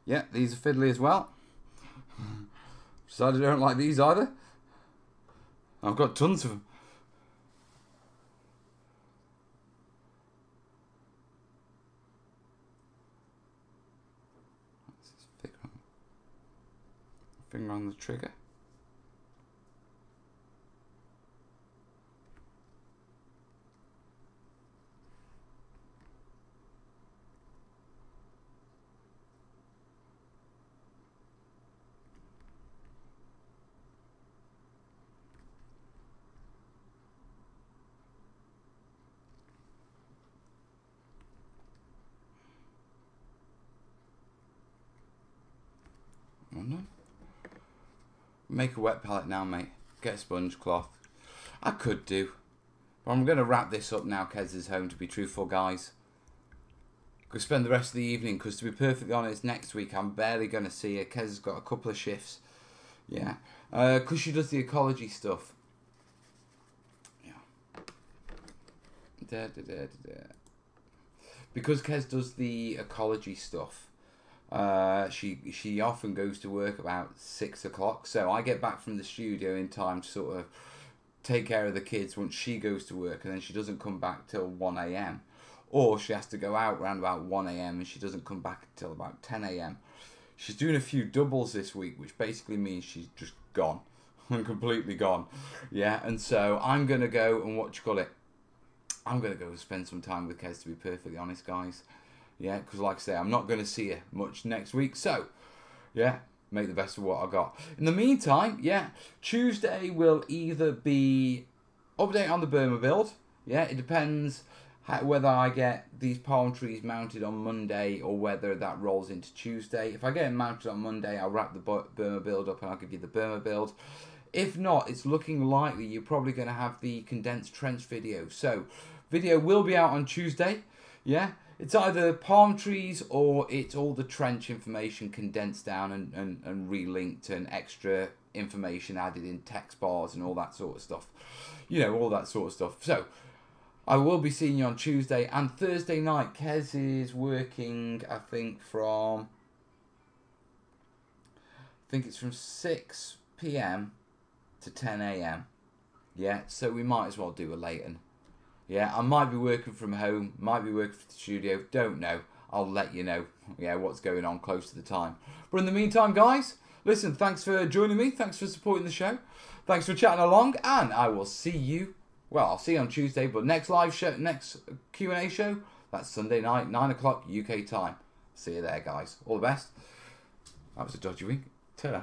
Yeah, these are fiddly as well. Decided I don't like these either. I've got tons of them. Finger on the trigger. Make a wet palette now, mate. Get a sponge cloth. I could do. But I'm going to wrap this up now. Kez is home, to be truthful, guys. Could spend the rest of the evening, because to be perfectly honest, next week I'm barely going to see her. Kez has got a couple of shifts. Yeah. Because she does the ecology stuff. Yeah. Because Kez does the ecology stuff. She often goes to work about 6 o'clock, so I get back from the studio in time to sort of take care of the kids once she goes to work, and then she doesn't come back till 1 a.m. Or she has to go out around about 1 a.m. and she doesn't come back until about 10 a.m. She's doing a few doubles this week, which basically means she's just gone. Completely gone. Yeah, and so I'm going to go and I'm going to go spend some time with Kez, to be perfectly honest, guys. Yeah, because like I say, I'm not going to see her much next week. So, yeah, make the best of what I got. In the meantime, yeah, Tuesday will either be update on the Burma build. Yeah, it depends whether I get these palm trees mounted on Monday or whether that rolls into Tuesday. If I get it mounted on Monday, I'll wrap the Burma build up and I'll give you the Burma build. If not, it's looking likely you're probably going to have the condensed trench video. So, video will be out on Tuesday. Yeah. It's either palm trees or it's all the trench information condensed down and relinked and extra information added in text bars and all that sort of stuff. You know, all that sort of stuff. So, I will be seeing you on Tuesday and Thursday night. Kez is working, I think it's from 6 p.m. to 10 a.m. Yeah, so we might as well do a late one. Yeah, I might be working from home, might be working from the studio, don't know. I'll let you know, yeah, what's going on close to the time. But in the meantime, guys, listen, thanks for joining me. Thanks for supporting the show. Thanks for chatting along. And I will see you, well, I'll see you on Tuesday. But next live show, next Q&A show, that's Sunday night, 9 o'clock UK time. See you there, guys. All the best. That was a dodgy week. Ta-da.